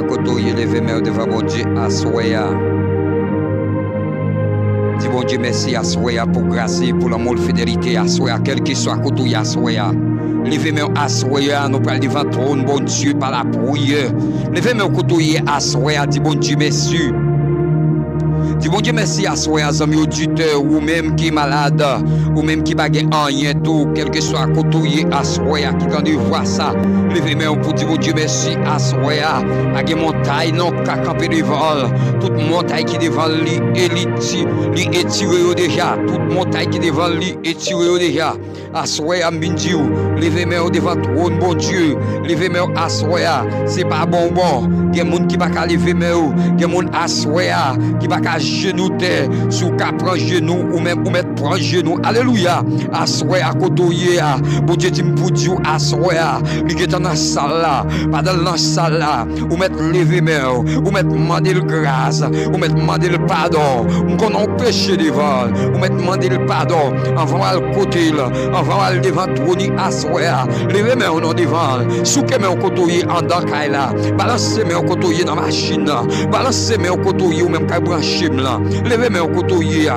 côtoyer lever main devant mon Dieu à soya. Dis bon Dieu merci à soya pour grâce, pour l'amour, la fidélité à soya, quel que soit côtoyer à soya. Levez main à soya, nous parlons devant trône, bon Dieu, par la prière. Levez main côtoyer à soya, dis bon Dieu merci. Dis bon Dieu merci à soi, amis auditeurs, ou même qui est malade, ou même qui n'a rien tout, quel que soit côté à soi, qui quand il voit ça, levez main pour dire bon Dieu merci à soi, pas de montagne, non, qu'à camper devant, toute montagne qui devant lui, lui étiré déjà, toute montagne qui devant lui, étiré déjà, à soi, à midi, levez main devant trône, bon Dieu, levez main à soi, c'est pas bonbon, il y a des gens qui ne peuvent pas lever main, il y a des gens à soi, qui ne peuvent pas genou terre, sous qu'à prendre genou ou même pour mettre prendre genou. Alléluia. Assoya à côtoyer. Bon Dieu dit pour Dieu assoya. Lui est dans la salle là, pas dans la salle là. Ou mettre lever main, ou mettre demander le grâce, ou mettre demander le pardon. Ou qu'on a péché devant, ou mettre demander le pardon. Avant à le côté là, avant à le devant trône assoya. Lever main au nom devant. Sous que main au côtoyer en dans là. Balancer main au côtoyer dans la machine là. Balancer main au côtoyer ou même qu'à brancher. Levez mes côtoyer.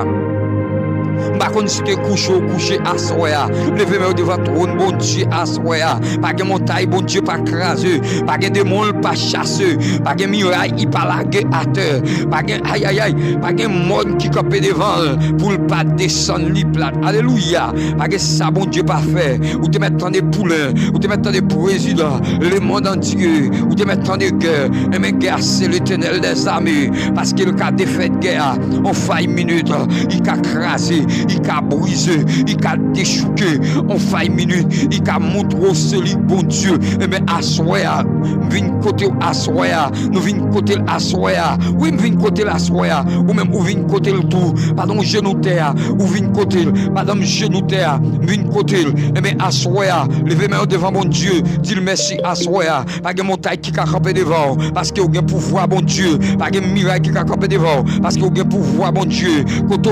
Par contre, si tu es couché à soya, levez moi devant trône, bon Dieu à soya. Pas de montagne, bon Dieu, pas craser. Pas de démon, pas chasser. Pas de muraille, il pas laguer à terre. Pas de aïe aïe aïe. Pas de monde qui capé devant pour pas descendre li plate. Alléluia. Pas de ça, bon Dieu, pas fait. Ou te mettre dans des poulains, ou te mettre dans des présidents, le monde entier, ou te mettre dans des guerres. Et mais guerre, c'est l'éternel des armées. Parce que le cas de fait guerre, on fait une minute, il a crasé. Il a brisé, il a déchouqué, on fait une minute, il a montré celui bon Dieu. Et bien, assoya, vin côté assoya, nous vin côté assoya, oui, vin côté assoya, ou même ou vin côté le tout, pardon, genou terre, ou vin côté, pardon, genou terre, vin côté, et bien, assoya, levez main devant mon Dieu, dis merci assoya, pas de montagne qui a campé devant, parce qu'il y a un pouvoir, bon Dieu, pas de miracle qui a campé devant, parce qu'il y a un pouvoir, bon Dieu, côté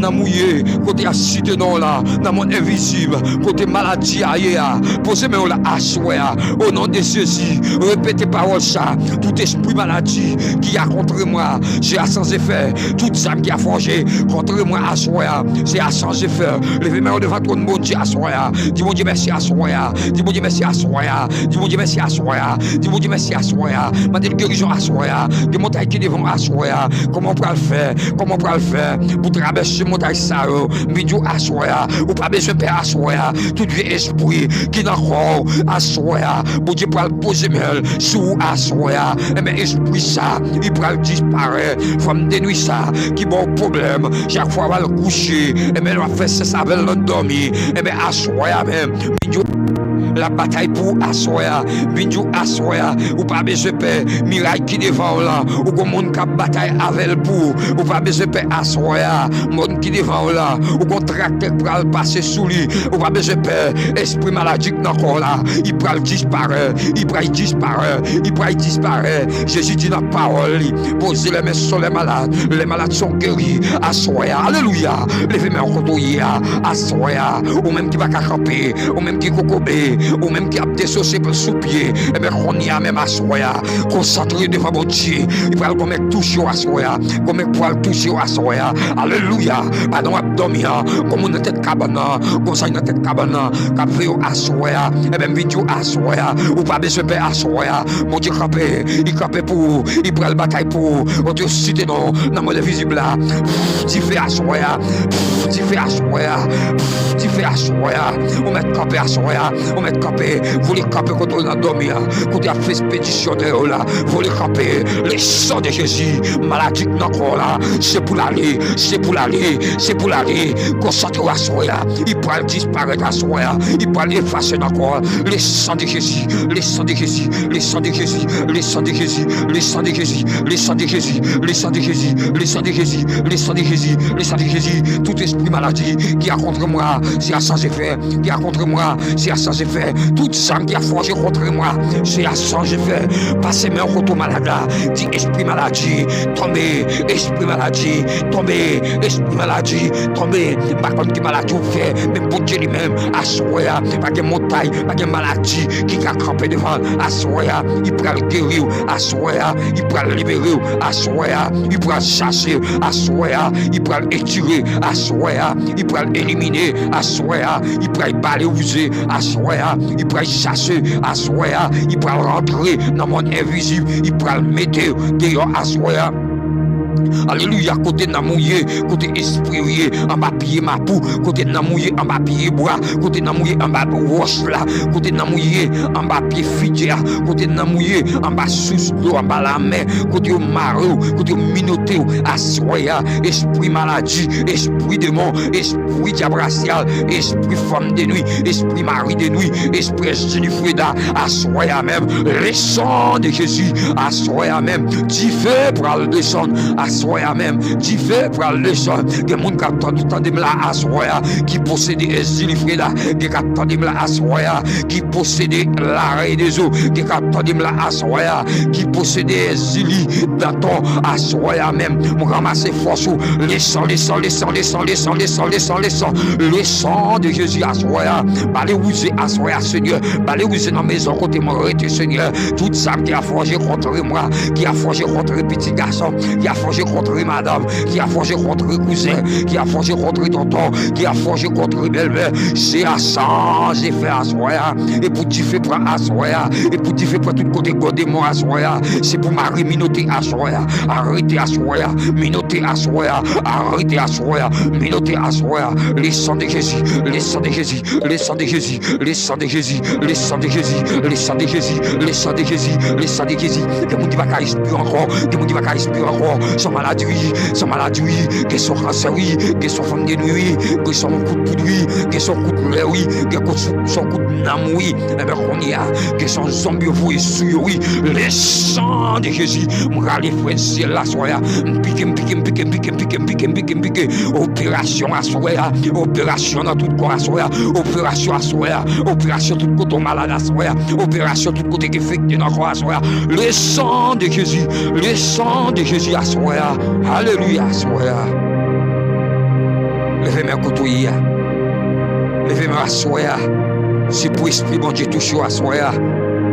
mouillé, côté à cité non là, dans mon invisible, côté maladie ailleurs, posez-moi là à souhait, au nom de Jésus, répétez parole ça, tout esprit maladie qui a contre moi, c'est à sans effet, toute âme qui a forgé contre moi à souhait, c'est à sans effet, levez-moi devant ton bon Dieu à souhait, dis mon Dieu merci à souhait, dis mon Dieu merci à souhait, dis mon Dieu merci à souhait, dis mon Dieu merci à souhait, mandez le guérison à souhait, des montagnes qui devant à souhait, comment on peut le faire, comment on peut le faire, pour traverser montagne ça, vidéo à soya, ou pas besoin de faire à soya, tout vieux esprit qui n'a encore à soya, bon Dieu pour le poser mal sous à soya, et bien esprit ça, il pourra disparaître, femme de nuit ça, qui bon problème, chaque fois va le coucher, et bien on va faire ça avec l'endormi, et bien à soya même, vidéo. La bataille pour Assoya, Vinjou Assoya, ou pas besoin de paix, miracle qui devant là, ou comme monde qui bataille avec le pour, ou pas besoin de paix Assoya, monde qui devant là, ou qu'on tracte pour le passer sous lui, ou pas besoin de paix, esprit maladique encore là, il peut disparaître, il peut disparaître, il peut disparaître. Jésus dit dans la parole, posez les mains sur les malades sont guéris, Assoya, alléluia, levez-moi en côté, Assoya, ou même qui va camper, ou même qui cocobé, ou même qui a dissocié pour sous pied, et bien on y a même à soya, concentré devant mon Dieu, il va comme toucher à soya, comme il toucher à soya, alléluia, pardon abdomen, comme une tête cabana, comme ça une tête cabana, cap fait à soya, et bien vidéo à soya, ou pas besoin de à soya, mon Dieu capé, il capé pour, il prend le bataille pour, mon Dieu cité non, dans mon visible là, tu fais à soya, tu fais à soya, tu fais à soya, on met capé à soya, on met camper, vous les camper quand on a dormi, quand on a fait expéditionnaire là, vous les camper, les sangs de Jésus, maladie encore là, c'est pour l'aller, c'est pour l'aller, c'est pour l'aller, concentrez à soya, il peut disparaître à soya, il peut effacer encore, les sangs de Jésus, les sangs de Jésus, les sangs de Jésus, les sangs de Jésus, les sangs de Jésus, les sangs de Jésus, les sangs de Jésus, les sangs de Jésus, les sangs de Jésus, les sangs de Jésus, tout esprit maladie qui a contre moi, c'est à sans effet, qui a contre moi, c'est à sans effet. fait. Tout sang qui a forgé contre moi, c'est à sang j'ai fait. Passez main contre malade là. Dit esprit maladie, tombez, esprit maladie, tombez, esprit maladie, tombez. Par contre, qui maladie vous fait, même pour Dieu lui-même, à soya, pas de montagne, pas de maladie qui a crampé devant, à soya, il prend le guérir, à soya, il prend le libérer, à soya, il prend chasser, à soya, il prend étirer, à soya, il prend éliminer, à soya, il prend balayer, à soya, il prend chasser, à soya, il prend rentrer dans mon invisible, il prend mettre dehors, à soya. Alléluia, côté namouillé, côté esprit, en bas pied ma pou, côté namouillé, en bas pied bois, côté namouillé, en bas roche là, côté namouillé, en bas pied fidèle, côté namouillé, en bas sous l'eau, en bas la main, côté marou, côté minoté, assoya, esprit maladie, esprit démon, esprit diabracial, esprit femme de nuit, esprit mari de nuit, esprit Jennifer, assoya même, le sang de Jésus, assoya même, tu fais pour le descendre. Assoya même, tu fais pour le descendre. Des gens qui attendent là, assoya, qui possèdent les là, qui attendent là, assoya, qui possèdent l'arrêt des eaux, qui attendent là, assoya, qui possèdent les dans ton assoya même. Mon ramasser force, les sangs, les sangs, les sangs, les sangs, les sangs, les sangs, les sangs, les sangs, les sangs de Jésus, assoya, balez vous, assoya, Seigneur, balez vous dans la maison, côté mon arrêté, Seigneur, tout ça qui a forgé contre moi, qui a forgé contre les petits garçons, qui a forgé contre madame, qui a forgé contre cousin, qui a forgé contre tonton, qui a forgé contre belle-mère, c'est à ça, j'ai fait à soya, et pour tu fais pour à soya, et pour tu fais pour tout côté godé moi à soya, c'est pour Marie minoter à soya, arrêter à soya, minoter à soya, arrêter à soya, minoter à soya, les sangs de Jésus, les sangs de Jésus, les sangs de Jésus, les sangs de Jésus, les sangs de Jésus, les sangs de Jésus, les sangs de Jésus, les sangs de Jésus, des gens qui va respirer encore, des gens qui va respirer encore, son maladie, que son cancer, que son femme de nuit, que son coup de poudre, que son coup de lait, que son coup de nam, oui, que son zombie, oui, oui, les sangs de Jésus, m'ra les frères, c'est la soya, pique, opération à soya, opération dans tout corps à soya, opération à soya, opération tout côté malade à soya, opération tout côté qui fait dans corps à soya, les sangs de Jésus, les sangs de Jésus à soya. Alléluia, soya. Levez-moi côtoyer. Levez-moi à soya. C'est pour esprit bon Dieu toucher à soya.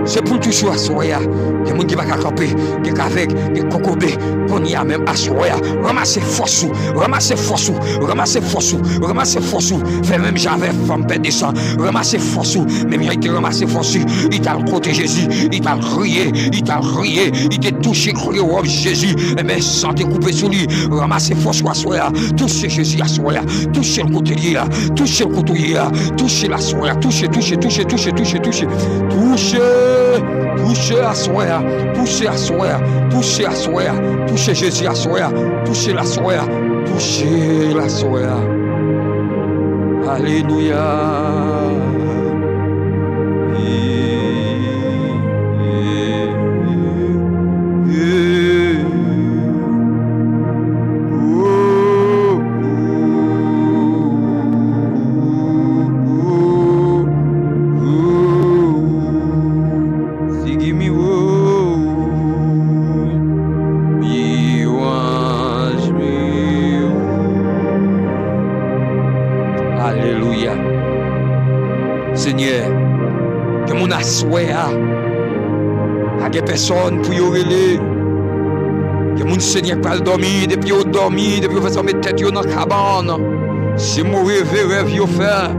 C'est pour toucher à soya. Il y a des gens qui vont camper, qui vont avec, qui vont cocober, qu'on y a même à soya. Ramassez force, ramassez force, ramassez force, ramassez force. Fait même j'avais femme perdre des sang. Ramassez force, même il a ramassé force. Il t'a côté Jésus, il t'a crié, il t'a crié, il t'a touché, crié au Jésus. Et bien, santé coupé sur lui. Ramassez force à soya. Touchez Jésus à soya. Touchez le côté là. Touchez le côté là. Touchez la soya. Touchez. Touchez à soya, touchez à soya, touchez à soya, touchez Jésus à soya, touchez la soya, touchez la soya. Alléluia. Des personnes pour y relayer. Que mon Seigneur pas dormir depuis au dormir, depuis vous mettre tête dans la cabane. C'est mauvais rêve yo faire.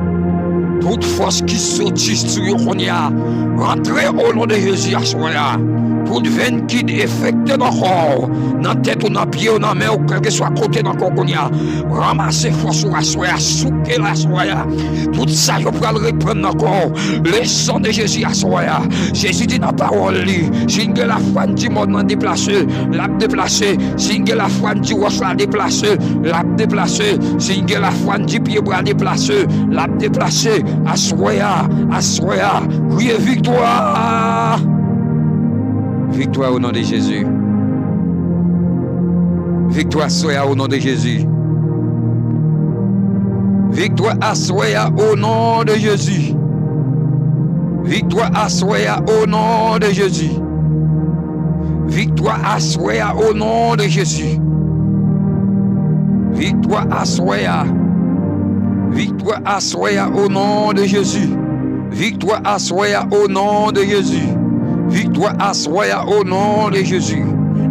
Toute force qui sortit sur yo qu'on y a. Rentrez au nom de Jésus à soya. Toute veine qui effecte dans le corps, dans la tête ou dans le pied ou dans la main ou quel que soit côté dans le corps qu'on y a. Ramassez force à soya, souquez la soya. Tout ça, je pourrais le reprendre dans le corps. Le sang de Jésus à soya. Jésus dit dans la parole, si la foi du monde m'a déplacé, l'a déplacé. Si la foi du roche l'a déplacé, l'a déplacé. Si la foi du pied bras déplacé, l'a déplacé. À soya, criez victoire. Victoire au nom de Jésus. Victoire soya au nom de Jésus. Victoire à soya au nom de Jésus. Victoire à Soya au nom de Jésus. Victoire à Soya au nom de Jésus. Victoire à Soya. Victoire à Soya au nom de Jésus. Victoire à Soya au nom de Jésus. Victoire à Soya au nom de Jésus.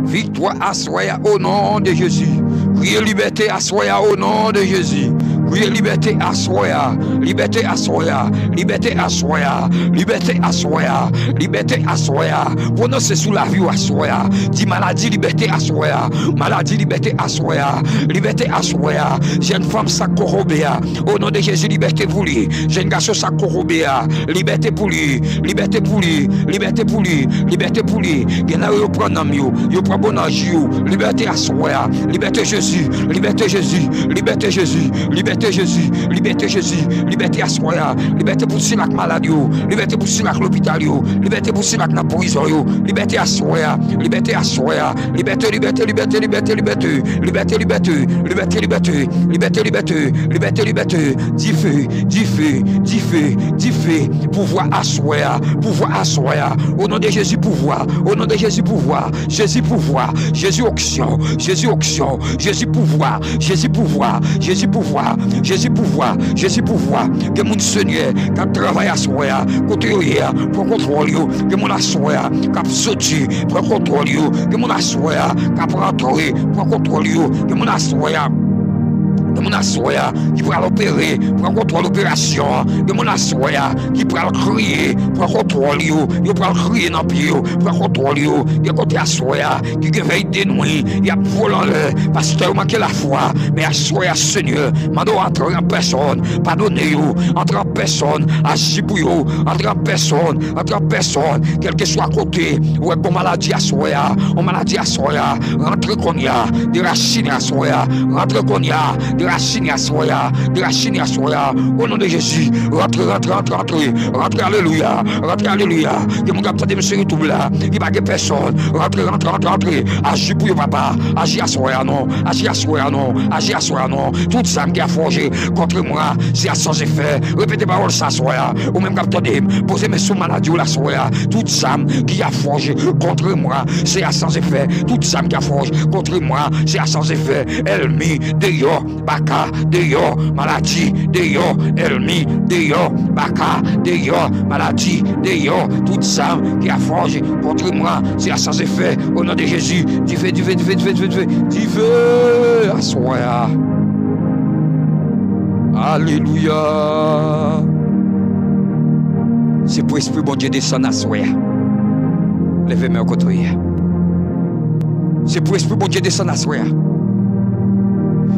Victoire à Soya au nom de Jésus. Criez liberté à Soya au nom de Jésus. Criez liberté à Soya. Liberté à Soya. Liberté à Soya. Liberté à Soya. Liberté à Soya. Prononcez sous la vie à Soya. Dit maladie, liberté à Soya. Maladie, liberté à Soya. Liberté à Soya. Jeune femme, ça corrobé. Au nom de Jésus, liberté pour lui. Jeune garçon, ça corrobé. Liberté pour lui. Liberté pour lui. Liberté pour lui. Liberté pour lui. Gena yo prend nam yo. Yo prend bon ange yo. Liberté à Soya. Liberté Jésus. Liberté Jésus. Liberté Jésus. Liberté Jésus. Liberté Jésus. Liberté à Soya. Liberté pour si la maladie yo. Liberté pour si la l'hôpital yo. Liberté pour si la prison yo. Liberté à Soya. Liberté à Soya. Liberté, liberté, liberté, liberté, liberté. Liberté, liberté. Liberté, liberté. Liberté, liberté. Liberté, liberté. Dis feu. Dis feu. Dis feu. Dis feu. Pouvoir à Soya. Pouvoir à Soya. Au nom de Jésus, pouvoir. Au nom de Jésus, pouvoir. Jésus, pouvoir. Jésus, auction. Jésus, auction. Jésus, pouvoir. Jésus, pouvoir. Jésus, pouvoir. Jésus, pouvoir. Jésus, pouvoir. Que mon Seigneur, qui travaille à Soya, côté hier, pour contrôler, que mon Soya, qui sorti, pour contrôler, que mon Soya, qui rentré, pour contrôler, que mon Soya. De mon assoya qui pourra l'opérer pour contrôler l'opération, de mon assoya qui pourra crier pour contrôler, il pourra crier dans le pied pour contrôler, de côté assoya qui veille des nuits, il y a volant le pasteur manqué la foi, mais assoya Seigneur, mando entrer en personne, pardonnez vous, entrer en personne, agir pour vous, entrer en personne, quel que soit côté, ou est maladie assoya, on maladie assoya, rentrer qu'on y a, de racines assoya, rentrer qu'on y a. De la Chine à Soya, au nom de Jésus, rentre, alléluia, que mon gars de monsieur tout là, il va que personne, rentre, agis pour papa, agis à Soya non, tout ça qui a forgé contre moi, c'est à sans effet, répétez parole ça Soya, ou même capteur posez mes sous maladie ou la Soya, tout ça qui a forgé contre moi, c'est à sans effet, tout ça qui a forgé contre moi, c'est à sans effet, ennemi, dehors, Baka, dehors, maladie, dehors, ennemi, dehors, Baka, dehors, maladie, dehors, toute ça qui a forgé contre moi, c'est à sans effet, au nom de Jésus, du feu, à Soya. Alléluia. C'est pour esprit bon Dieu descendre à Soya. Levez-moi au côté. C'est pour esprit bon Dieu descendre à Soya.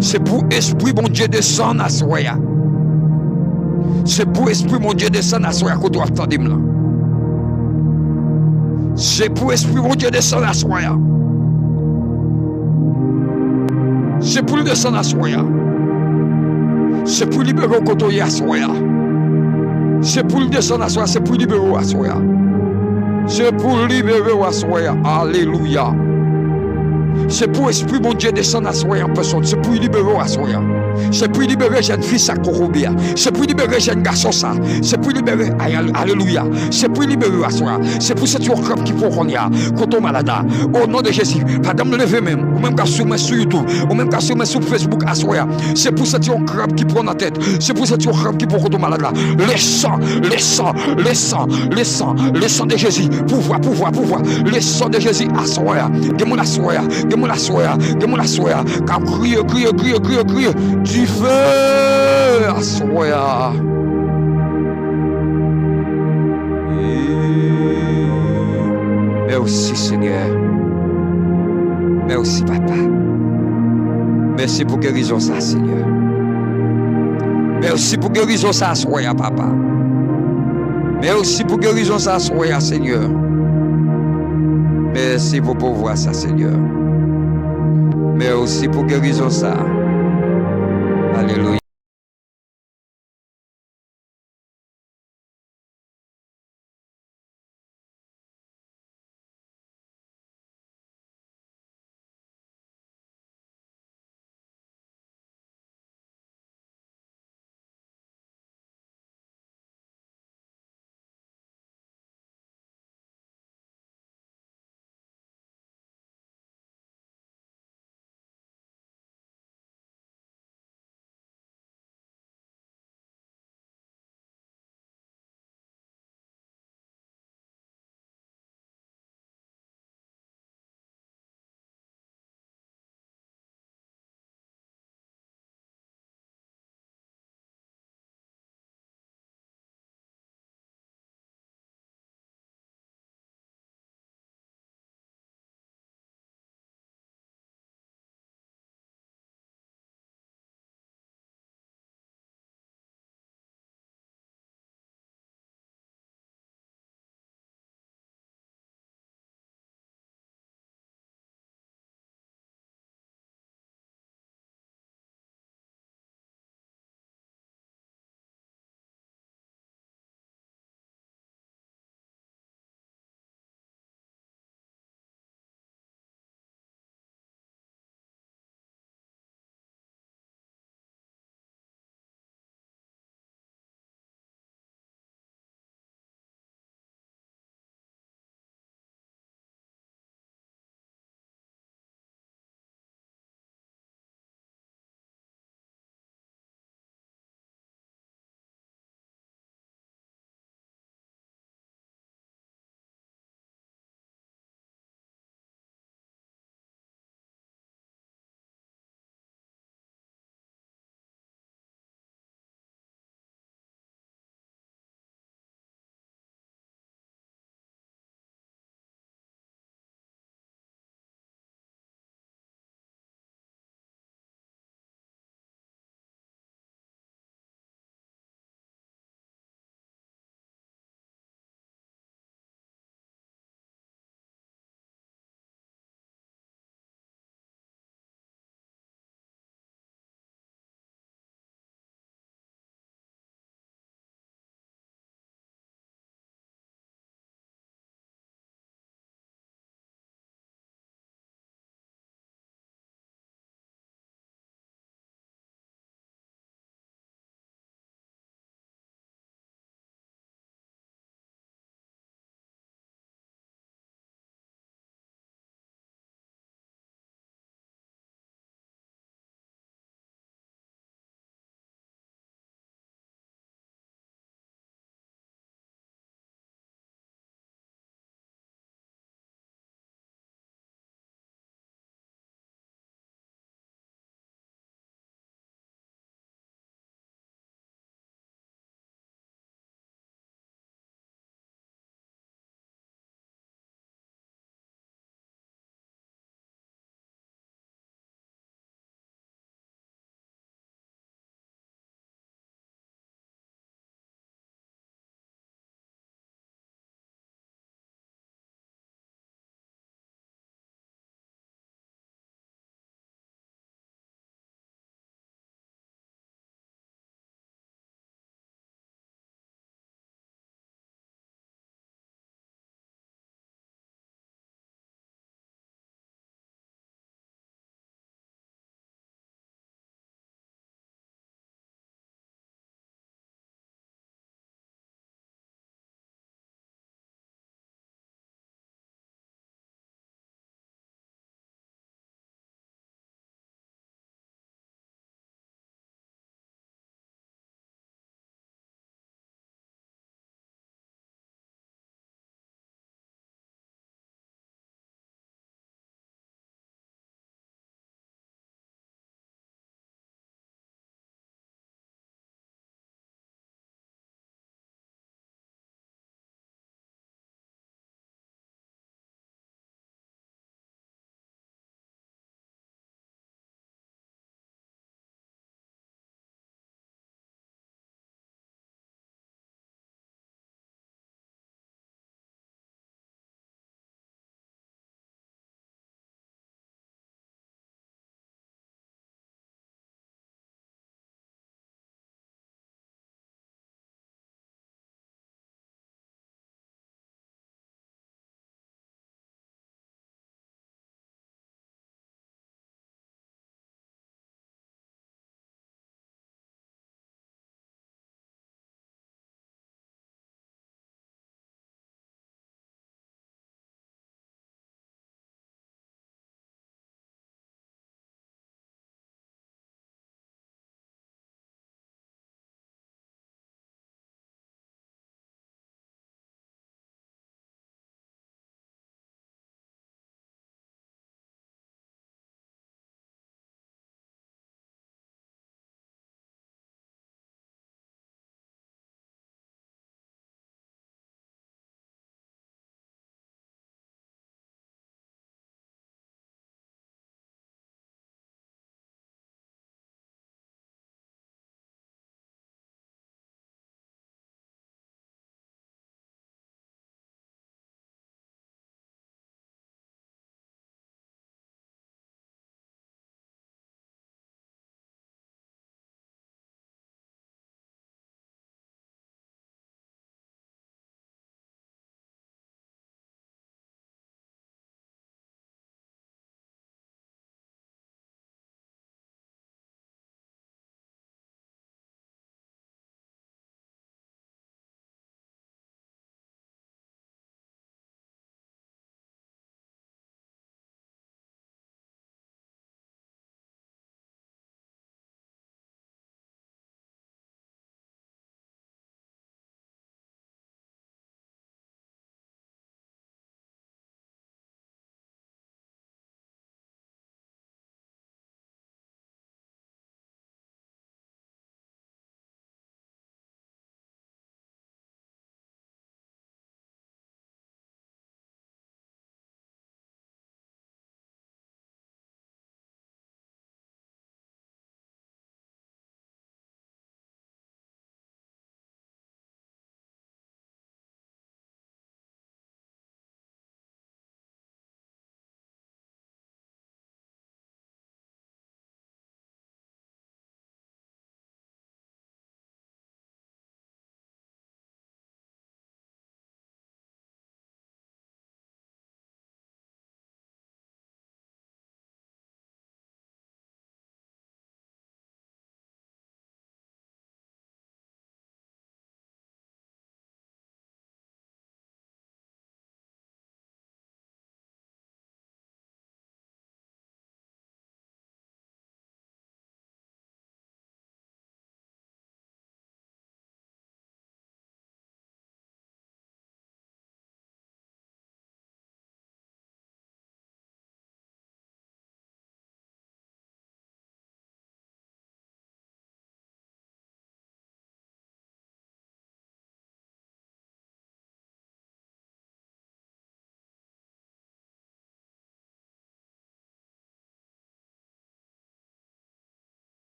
C'est pour esprit mon Dieu descend à Soya. C'est pour esprit mon Dieu descend à Soya. C'est pour esprit mon Dieu descend à Soya. C'est pour descendre à Soya. C'est pour libérer au côté à Soya. C'est pour descendre à Soya. C'est pour libérer à Soya. C'est pour libérer à Soya. Alléluia. C'est pour esprit mon Dieu descendre à Soya en personne. C'est pour libérer à Soya. C'est pour libérer jeune fille à Korobia. C'est pour libérer jeune garçon ça. C'est pour libérer. Alléluia. C'est pour libérer à Soya. C'est pour cette corps qui faut qu'on y a. Quand on malade. Au nom de Jésus. Madame le lever même. Ou même qu'à sur YouTube. Ou même qu'à sur Facebook à Soya. C'est pour cette corps qui prend la tête. C'est pour cette corps qui pour qu'on malade là. Le sang de Jésus. Pouvoir. Le sang de Jésus à Soya. De mon Soya. Car crier. Du feu à Soya. Merci Seigneur. Merci Papa. Merci pour guérison ça Seigneur. Merci pour guérison ça Soya Papa. Merci pour guérison ça Soya Seigneur. Merci pour pouvoir ça Seigneur. Merci pour guérison ça. Alléluia.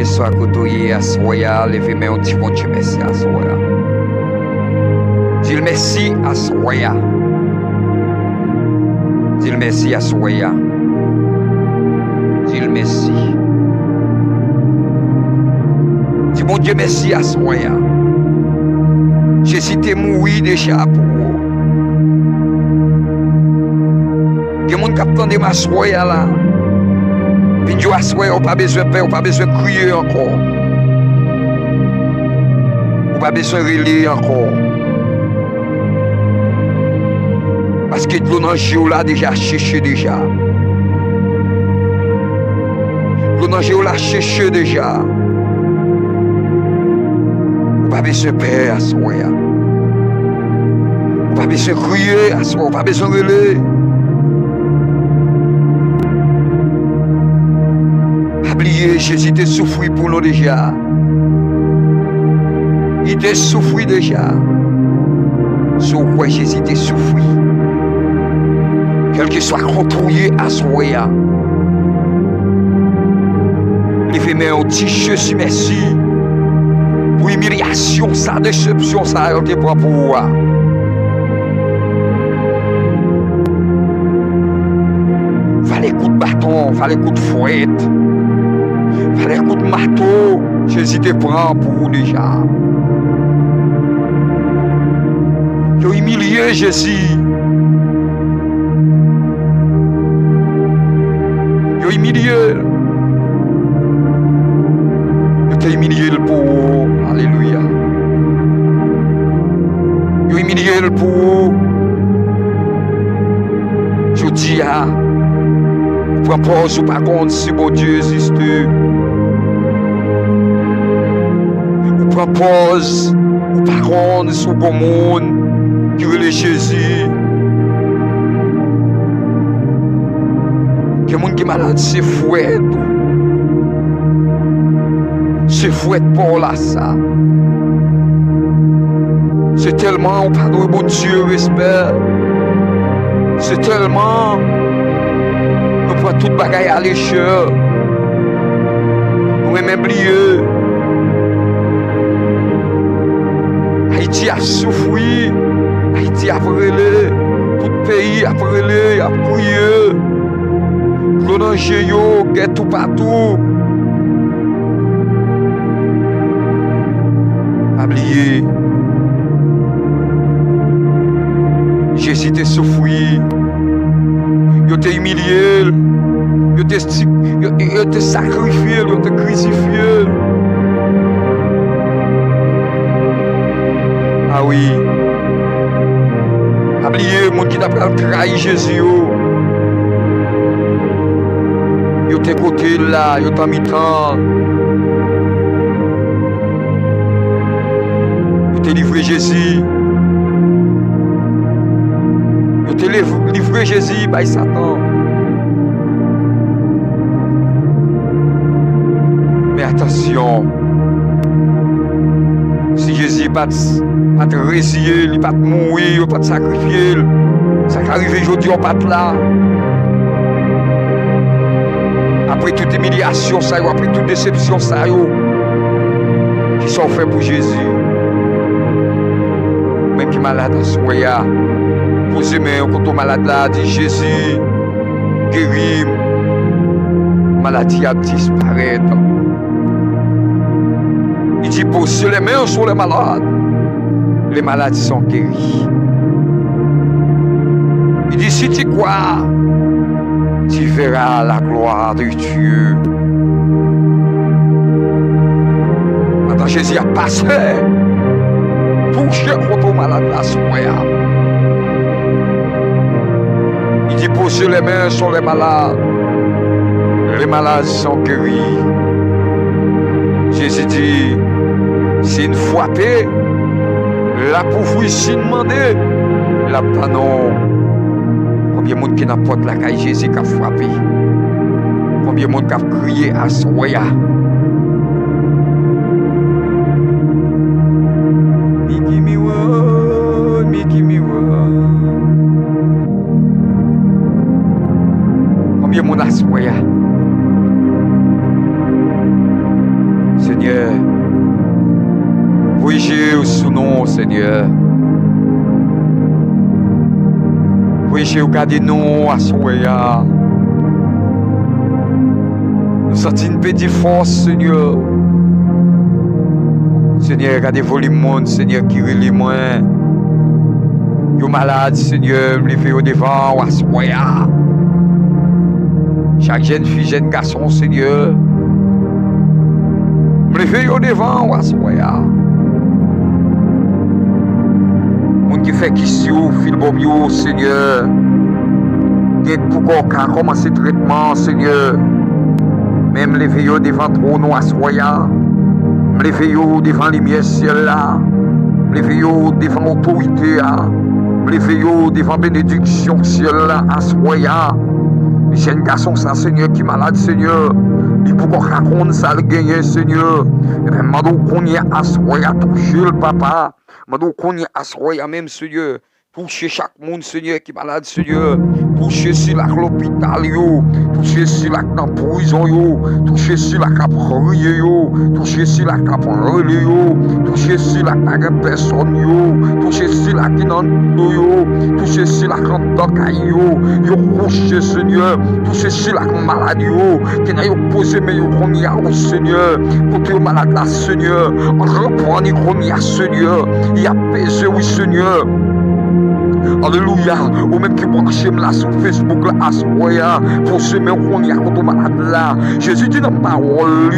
soit côtoyé à soya, levez-moi un petit bon Dieu merci à soya. Dis merci à soya. Dis merci à soya. Dis merci. Dis mon Dieu merci à soya. Jésus t'es mouru déjà pour vous. Il y a des gens qui attendent ma soya là. Puis Dieu a soya, on n'a pas besoin de peur, on n'a pas besoin de crier encore. On n'a pas besoin de relayer encore. Parce que l'eau dans le géo là déjà cherché déjà. L'eau dans le géo là cherché déjà. On n'a pas besoin de peur à soya. On n'a pas besoin de crier à soya, on n'a pas besoin de relayer. Oubliez, Jésus t'a souffert pour nous déjà. Il t'a souffert déjà. Sur quoi Jésus t'a souffert. Quel que soit contrôlé à soya. Il fait mettre un petit Jésus merci. Pour humiliation, sa déception, ça a été pour vous. Fallait coup de bâton, fallait coup de fouette. Fallait coup de marteau, Jésus te prend pour vous déjà. Tu as humilié Jésus. Tu as humilié. Tu as humilié le pour vous. Alléluia. Tu as humilié le pour vous. Je dis à. Prends pause ou pas contre si bon Dieu existe. Ou prends pause ou pas contre si bon monde qui veut Jésus. Que le monde qui est malade, c'est fouette. C'est fouette pour là ça. C'est tellement, on parle de bon Dieu, respect. C'est tellement. On prend toute bagaille à l'échelle. On est même oublié. Haïti a souffert. Haïti a brûlé. Tout le pays a brûlé, a brûlé. L'eau dans le géo, guet tout partout. Oublié. Jésus t'a souffert. Yo t'es humilié, yo t'es sacrifié, yo t'es crucifié. Ah oui. Oubliez, monde qui t'a trahi Jésus. Yo t'es côté là, yo t'as mis temps. Yo t'es livré Jésus. Te livrer Jésus par Satan. Mais attention, si Jésus n'est pas te résilier, il n'est pas te mourir, il n'est pas te sacrifier, ça qui arrive aujourd'hui, on n'est pas là. Après toute humiliation, ça, après toute déception, ça, qui sont faits pour Jésus. Même qui est malade à soya. Posez main contre malade là, dit Jésus, guéris, maladie a disparu. Il dit posez les mains sur les malades sont guéris. Il dit si tu crois, tu verras la gloire de Dieu. Maintenant Jésus a passé, touché contre malade là, soya. Il dit posez les mains sur les malades sont guéris. Jésus dit, c'est une frappée, la pauvre ici demandé, la pas non. Combien de monde qui n'a pas de la caille Jésus qui a frappé? Combien de monde qui a crié à soya? Combien de monde a soya? Seigneur. Oui, Jésus, sous nom, Seigneur. Oui, Jésus, gardez nous à soya. Nous sentons une petite force, Seigneur. Seigneur, regardez-vous le monde, Seigneur, qui relie moins. Yo malade, Seigneur, me levez au devant, à soya. Chaque jeune fille, jeune garçon, Seigneur. Me levez au devant, à soya. Moun qui fait qui sou, fil bon yo, Seigneur. Dès pour qu'on commence le traitement, Seigneur. Même lever au devant trop, non, à soya. Me levez au devant les lumières ciel là. Me levez au devant l'autorité là. Me levez au devant bénédiction ciel là, à soya. Jeune garçon, ça, Seigneur, qui est malade, Seigneur. Il faut qu'on raconte ça, le gagner, Seigneur. Et bien, maintenant qu'on y a assoya, toucher le papa. Maintenant qu'on y a assoya, même, Seigneur. Toucher chaque monde, Seigneur, qui est malade, Seigneur. Toucher sur l'hôpital, yo. Toucher sur la prison, yo. Toucher sur la caprier, yo. Toucher sur la caprier, yo. Toucher sur la personne, yo. Toucher sur la kinando, yo. Toucher sur la cantoca, yo. Yo, coucher, Seigneur. Toucher sur la maladie, yo. Qui n'a pas posé, mais yo, qu'on y a, au Seigneur. Côté au malade, là, Seigneur. On reprend, qu'on y a, Seigneur. Il y a pesé, oui, Seigneur. Alléluia. Ou même qui branche là sur Facebook là à soya pour se mettre on y a contre malade là. Jésus dit dans la parole,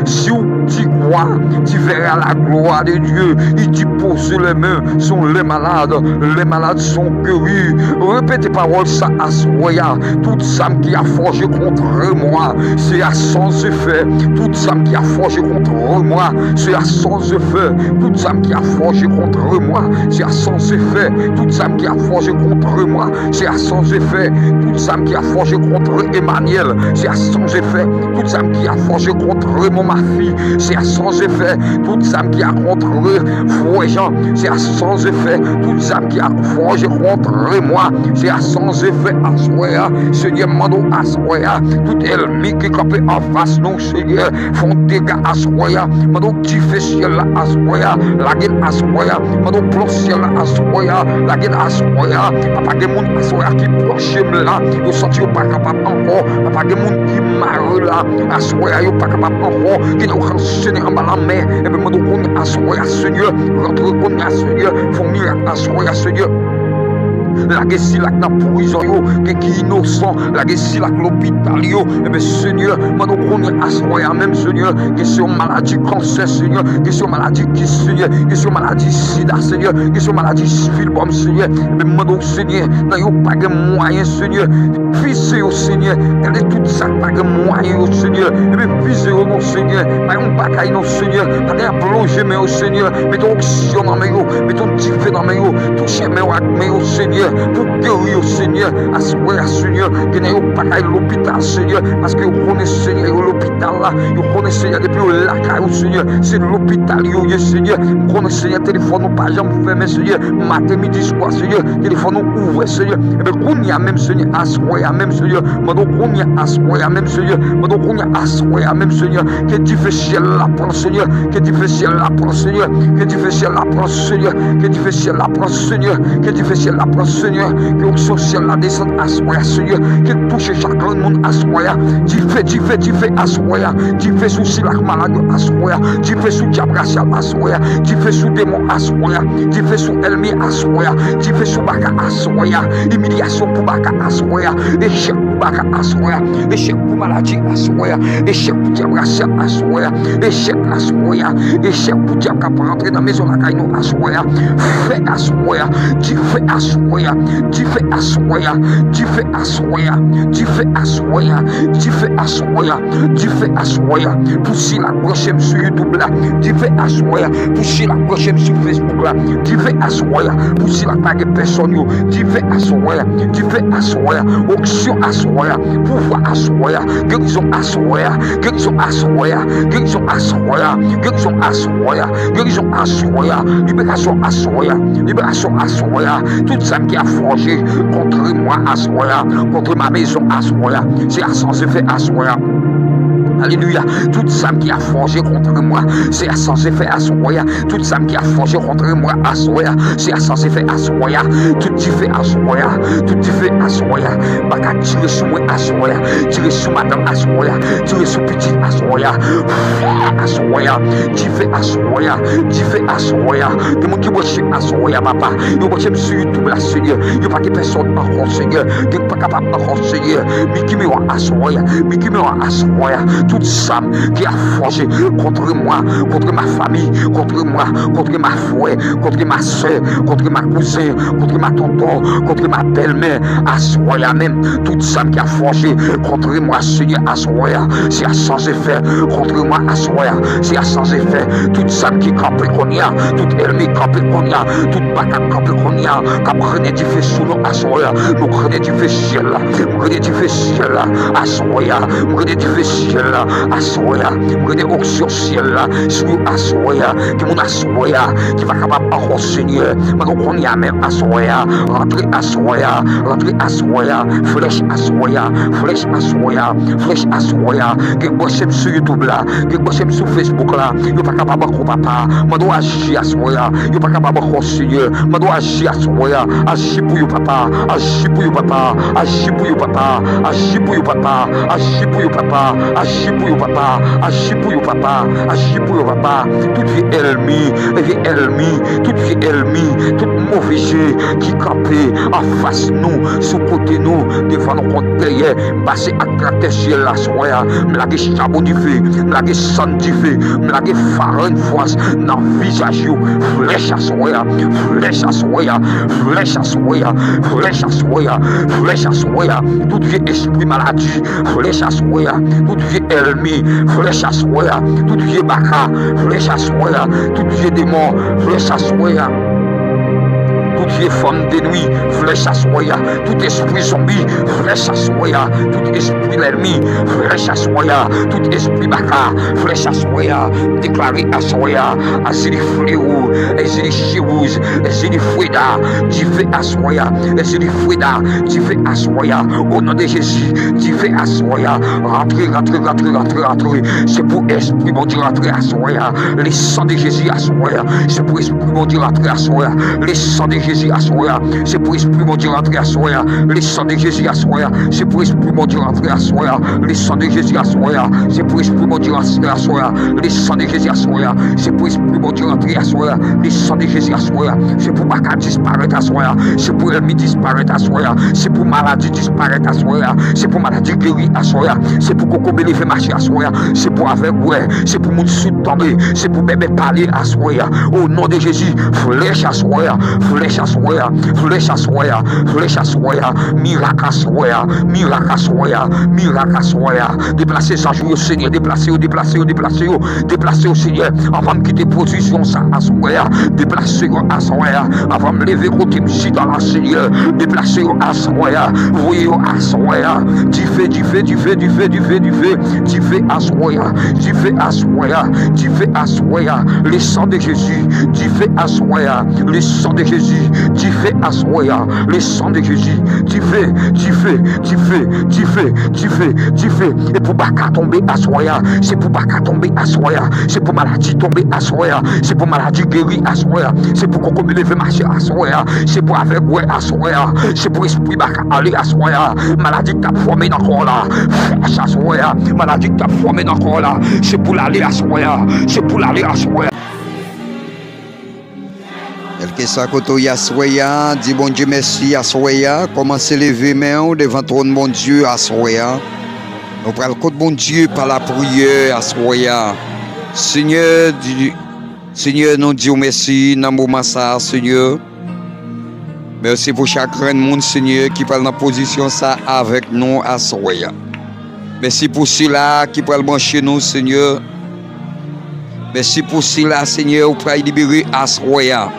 si tu crois, tu verras la gloire de Dieu. Il dit poser les mains sur les malades sont guéris. Répétez parole ça à soya. Toute ça qui a forgé contre moi, c'est à sans effet. Toute ça qui a forgé contre moi, c'est à sans effet. Toute ça qui a forgé contre moi, c'est à sans effet. Toute ça qui a forgé contre moi, c'est à sans effet. Toute ça qui a forgé contre Emmanuel, c'est à sans effet. Toute ça qui a forgé contre ma fille, c'est à sans effet. Toute ça qui a contre Frère Jean, c'est à sans effet. Toute ça qui a forgé contre moi, c'est à sans effet. Assoya, Seigneur, mando assoya. Tout ennemi qui campé en face nous, Seigneur, font dégâts assoya. Mando qui fait ciel là, assoya. La gueule assoya. Mando plan ciel là, assoya. La gueule assoya. Papa des moun assoya qui proche là, yo senti yo pas capable encore. Papa des moun qui marre là, assoya yo pas capable encore. Qui nous renseigner en bas la mer. Et bien mando qu'on assoya, Seigneur, rentre qu'on a, Seigneur, font miracle assoya, Seigneur. La guerre si la prison yo, qui innocent, la guerre si la l'hôpital yo, et bien Seigneur, maintenant qu'on est assoya même Seigneur, question maladie cancer Seigneur, question maladie qui Seigneur, question maladie sida Seigneur, question maladie civile bombe Seigneur, et bien maintenant Seigneur, dans yo pas de moyens Seigneur, visez au Seigneur, gardez tout ça pas de moyens au Seigneur, et bien visez au non Seigneur, pas un bagaille non Seigneur, pas de plonger mais au Seigneur, mettons oxygène dans mes yo, mettons tifé dans mes yo, touchez mes au Seigneur. Pour guérir au Seigneur, à ce Seigneur, que n'a pas qu'à l'hôpital, Seigneur, parce que vous connaissez Seigneur, l'hôpital là, vous connaissez Seigneur, depuis la au Seigneur, c'est l'hôpital, Seigneur, vous connaissez Seigneur, téléphone nous pas jamais fermé, Seigneur, matin, midi, soir, Seigneur, téléphone nous ouvert, Seigneur, et bien qu'on y a même Seigneur, à ce même Seigneur, maintenant qu'on y a à ce même Seigneur, maintenant qu'on y a à ce même Seigneur, que difficile la prend, Seigneur, que difficile la prend, Seigneur, que difficile la prend, Seigneur, que difficile la prend, Seigneur, que difficile la prend, Seigneur, que au social la descente à soya, Seigneur, que touche chaque monde à soya, tu fais à soya, tu fais souci la malade à soya, tu fais sous diable à soya, tu fais sous démon à soya, tu fais sous ennemi à soya, tu fais sous baka à soya, humiliation pour baka à soya, échec pour baka à soya, échec pour maladie à soya, échec pour diable à soya, échec à soya, échec pour diable qui peut rentrer dans la maison la caille à soya, fais à soya, tu fais à soya. Tu fais assoya, tu fais assoya, tu fais assoya, tu fais assoya, tu fais assoya, pour si la prochaine sur YouTube là, tu fais assoya, pour si la prochaine sur Facebook là, tu fais assoya, pour si la tag personne yo, tu fais assoya, auction assoya. assoya, pouvoir assoya, guérison assoya, guérison assoya, guérison assoya, guérison assoya, guérison assoya, libération assoya, libération assoya, toute ça qui a forgé contre moi assoya, contre ma maison assoya, c'est à sans effet assoya. Alléluia. Toute âme qui a forgé contre moi, c'est à sans effet assoya. Toute âme qui a forgé contre moi, assoya, c'est à sans effet assoya. Tout tu fais assoya, tout tu fais assoya. Baka tirer sur moi assoya, tirer sur madame assoya, tirer sur petit assoya. Assoya, tu fais assoya, tu fais assoya. De mon qui bosse assoya, papa. Yo bosse sur YouTube la Seigneur. Yo pas que personne encore Seigneur, qui pas capable encore Seigneur. Mais qui me assoya, mais qui me assoya. Toute âme qui a forgé contre moi, contre ma famille, contre moi, contre ma frère, contre ma soeur, contre ma cousin, contre ma tonton, contre ma belle-mère, assoya même. Toute âme qui a forgé contre moi, Seigneur, assoya, c'est à sans effet. Contre moi, assoya, c'est à sans effet. Toute âme qui campe qu'on y a, toute ennemi campe qu'on y a, toute bataille campe qu'on y a, comme René du fait sous nous, assoya, nous René du fait ciel là, René du fait ciel là, assoya, René du fait ciel là. Assoya, me auction ciel là, sur assoya, que mon assoya, qui va capable encore Seigneur, mais qu'on y a même assoya, rentrer assoya, flèche assoya, flèche assoya, flèche assoya, que bosse sur YouTube là, que bosse sur Facebook là, il pas capable encore papa, mais doit agir assoya, il pas capable encore Seigneur, mais doit agir assoya, agir pour you papa, agir pour you papa, agir pour you papa, agir pour you papa, agir pour you papa, agir pour you papa, agis pour you papa, agis pour you papa, toute vie ennemi, toute vie ennemi, toute mauvais jeu qui campait en face nous, sous côté nous, devant nos comptes derrière, passer à gratter ciel la soya, m'laguer chabot du feu, m'laguer sang du feu, m'laguer farine face dans le visage, flèche à soya, flèche à soya, flèche à soya, flèche à soya, flèche à soya, toute vie esprit maladie, flèche à soya, toute vie ennemi, flèche à soya, toute vie baka, flèche à soya, toute vie démon, flèche à soya. Toute vieille femme de nuit, flèche à soya, tout esprit zombie, flèche à soya, tout esprit l'ennemi, flèche à soya, tout esprit baka, flèche à soya, déclaré à soya, azili fléau, azili chirouge, azili foueda, tu fais à soya, azili foueda, tu fais à soya, au nom de Jésus, tu fais à soya, rentrez, c'est pour esprit mon Dieu rentrer à soya, les sangs de Jésus à soya, c'est pour esprit mon Dieu rentrer à soya, les sangs de Jésus à soya, c'est pour esprit mon Dieu rentrer à soya, les sangs de Jésus à soya, c'est pour esprit mon Dieu rentrer à soya, les sangs de Jésus à soya, c'est pour esprit mon Dieu rentrer à soya, les sangs de Jésus à soya, c'est pour esprit mon Dieu rentrer à soya, les sangs de Jésus à soya, c'est pour baka disparaître à soya, c'est pour ennemi disparaître à soya, c'est pour maladie disparaître à soya, c'est pour maladie guérie à soya, c'est pour coco bénéfice marcher à soya, c'est pour avec ouais, c'est pour mon sous tomber, c'est pour bébé parler à soya, au nom de Jésus, flèche à soya, flèche à soya, flèche à soya, flèche à soya, miracle à soya, miracle à soya, miracle à soya, déplacez ça jour au Seigneur, déplacez au Seigneur, avant de quitter position ça à soya, déplacez à soya, avant de me lever côté musique dans la Seigneur, déplacez à soya, voyez à soya, tu fais à soya, tu fais à soya, tu fais à soya, le sang de Jésus, tu fais à soya, le sang de Jésus, tu fais à soya, le sang de Jésus, tu fais, et pour baka tomber à soya, c'est pour baka tomber à soya, c'est pour maladie tomber à soya, c'est pour maladie guérie à soya, c'est pour qu'on lever marcher à soya, c'est pour avec ouais à soya, c'est pour esprit baka aller à soya, maladie t'a formé dans corps là, flèche à soya, maladie t'a formé dans corps là, c'est pour l'aller à soya, c'est pour l'aller à soya. Que ça koto ya soya, dit bon Dieu merci à soya, commencez lever main devant ton bon Dieu à soya. On prend le côté bon Dieu par la prière à soya. Seigneur, nous disons merci dans le moment ça, Seigneur. Merci pour chaque monde, Seigneur, qui parle dans la position ça avec nous à soya. Merci pour cela qui parle brancher nous, Seigneur. Merci pour cela, Seigneur, pour libérer à soya.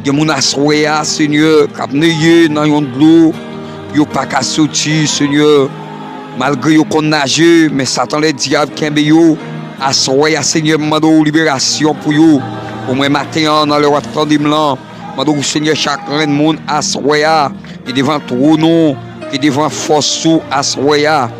Que mon assoya, Seigneur, cap neye dans yon de l'eau, yo pas qu'à sortir, Seigneur. Malgré yo qu'on nage, mais Satan les diables kembe yo. Assoya, Seigneur, mando libération pour yo. Au moins matin dans le attendez là. Mando Seigneur chaque monde assoya, qui devant trop non, qui devant force sous assoya.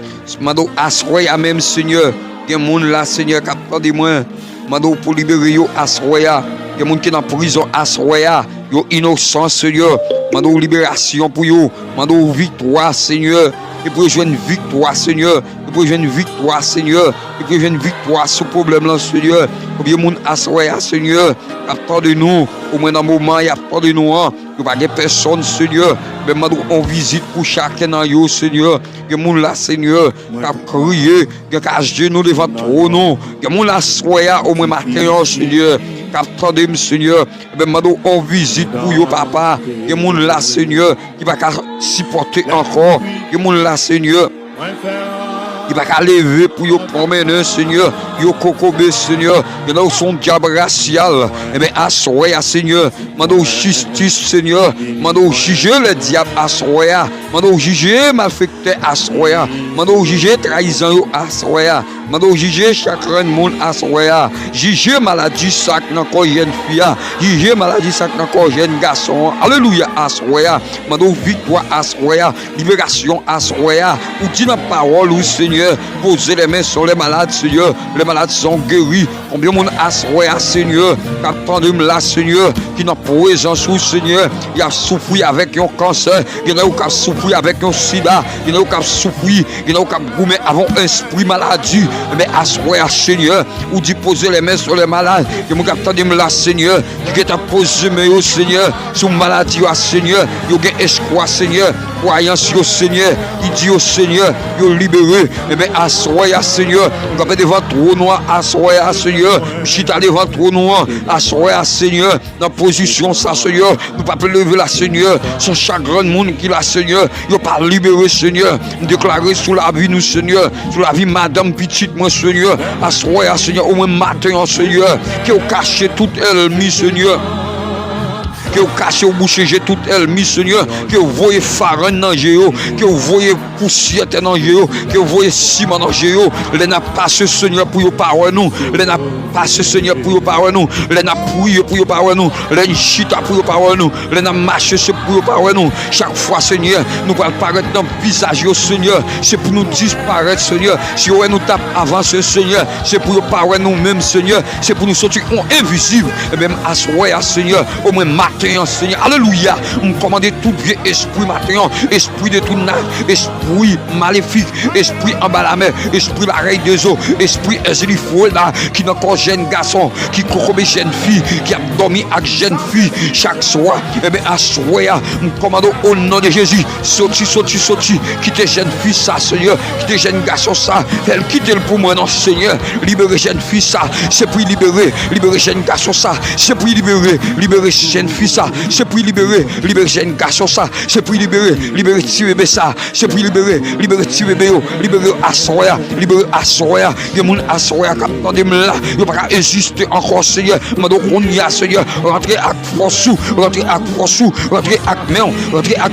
Mando assoya même Seigneur. Il y a monde là Seigneur qui attendez moi. Mando pour libérer yo assoya. Il y a monde qui dans prison assoya. Yo innocent Seigneur. Mando libération pour yo. Mando victoire Seigneur. Et pour jouer une victoire, Seigneur. Et pour jouer une victoire, Seigneur. Et pour jouer une victoire sur le problème, là, Seigneur. Combien de monde a Seigneur. Il y a peur de nous. Au moins dans le moment, il y a peur de nous. Il n'y a pas de personne, Seigneur. Mais on visite pour chacun dans eux, Seigneur. Il y a des gens là, Seigneur, qui a crié, qui a genoux devant trop nous. Il y a des gens là, Seigneur, au moins matin, Seigneur. Attendez, Seigneur, on visite pour vous, papa. Il y a des gens là, Seigneur, qui ne va pas supporter encore. Il y a des gens là, Seigneur, qui ne va pas lever pour vous promener, Seigneur. Yo kokobé, Seigneur. Il y en a son diable racial. Eh bien, assoya, Seigneur. Mando justice, Seigneur. Mando juger le diable, assoya. Mando juger malfecté, assoya. Mando juger trahison, assoya. Mando juger chacun monde, assoya. Juger maladie, sac dans corps jeune fille. Juger maladie, sac dans corps jeune garçon. Alléluia, assoya. Mando victoire, assoya. Libération, assoya. Ou dit la parole, ou Seigneur. Posez les mains sur les malades, Seigneur. Les malades sont guéris. Combien de monde a Seigneur, qui attendent là, Seigneur, qui n'a pas présence, Seigneur, il a souffert avec un cancer, il y en a qui a souffert avec un sida, il y en a qui a souffert, il y en a qui a goumé avant un esprit maladie. Mais assoya, Seigneur, ou dit poser les mains sur les malades, il y a qui attendent là, Seigneur, qui a posé les mains, Seigneur, sur maladie, Seigneur, il y a espoir, Seigneur, croyance, Seigneur, il dit au Seigneur, il est libéré, mais assoya, Seigneur, on va devant trop noir, assoya, Seigneur, chita devant trop noir, assoya, Seigneur, dans position, ça, Seigneur, nous ne pouvons pas lever la, Seigneur, son chagrin de monde qui l'a, Seigneur, il ne pas libérer, Seigneur, déclarer sous la vie, nous, Seigneur, sous la vie, madame, petite, moi, Seigneur, assoya, Seigneur, au moins matin, Seigneur, qui a caché toute ennemi, Seigneur. Que vous cachez au boucher, j'ai tout ennemi, Seigneur. Que vous voyez farine dans le géo. Que vous voyez poussière dans le géo. Que vous voyez ciment dans le géo. Les n'a pas ce Seigneur pour vous parler nous. Les n'a pas ce Seigneur pour vous parler nous. Les n'a prié pour vous parler nous. Les chita pour vous parler nous. Les n'a marché pour vous parler nous. Chaque fois, Seigneur, nous allons paraître dans le visage, Seigneur. C'est pour nous disparaître, Seigneur. Si on nous tape avancer, Seigneur, c'est pour nous parler nous-mêmes, Seigneur. C'est pour nous sortir invisibles. Et même à soi, Seigneur, au moins matin. Seigneur, alléluia, on commande tout vieux esprit matin, esprit de tout nage, esprit maléfique, esprit en bas la mer, esprit pareil des eaux, esprit esrifou là, qui n'a pas jeune garçon, qui corrompt jeune fille, qui a dormi avec jeune fille chaque soir, et bien à soir, on commande au nom de Jésus, sorti, quittez jeune fille ça, Seigneur, quittez jeune garçon ça, elle quitte le pour moi, non, Seigneur, libérez jeune fille ça, c'est pour libérer jeune garçon ça, c'est pour libérer jeune fille ça, c'est pour libérer jeune garçon ça, c'est pour libérer petit bébé ça, c'est pour libérer petit bébé, libérer assoya, il y a mon assoya qui attendent là, il n'y a pas exister encore, Seigneur, mais donc on y a, Seigneur, rentrer avec force, rentrer avec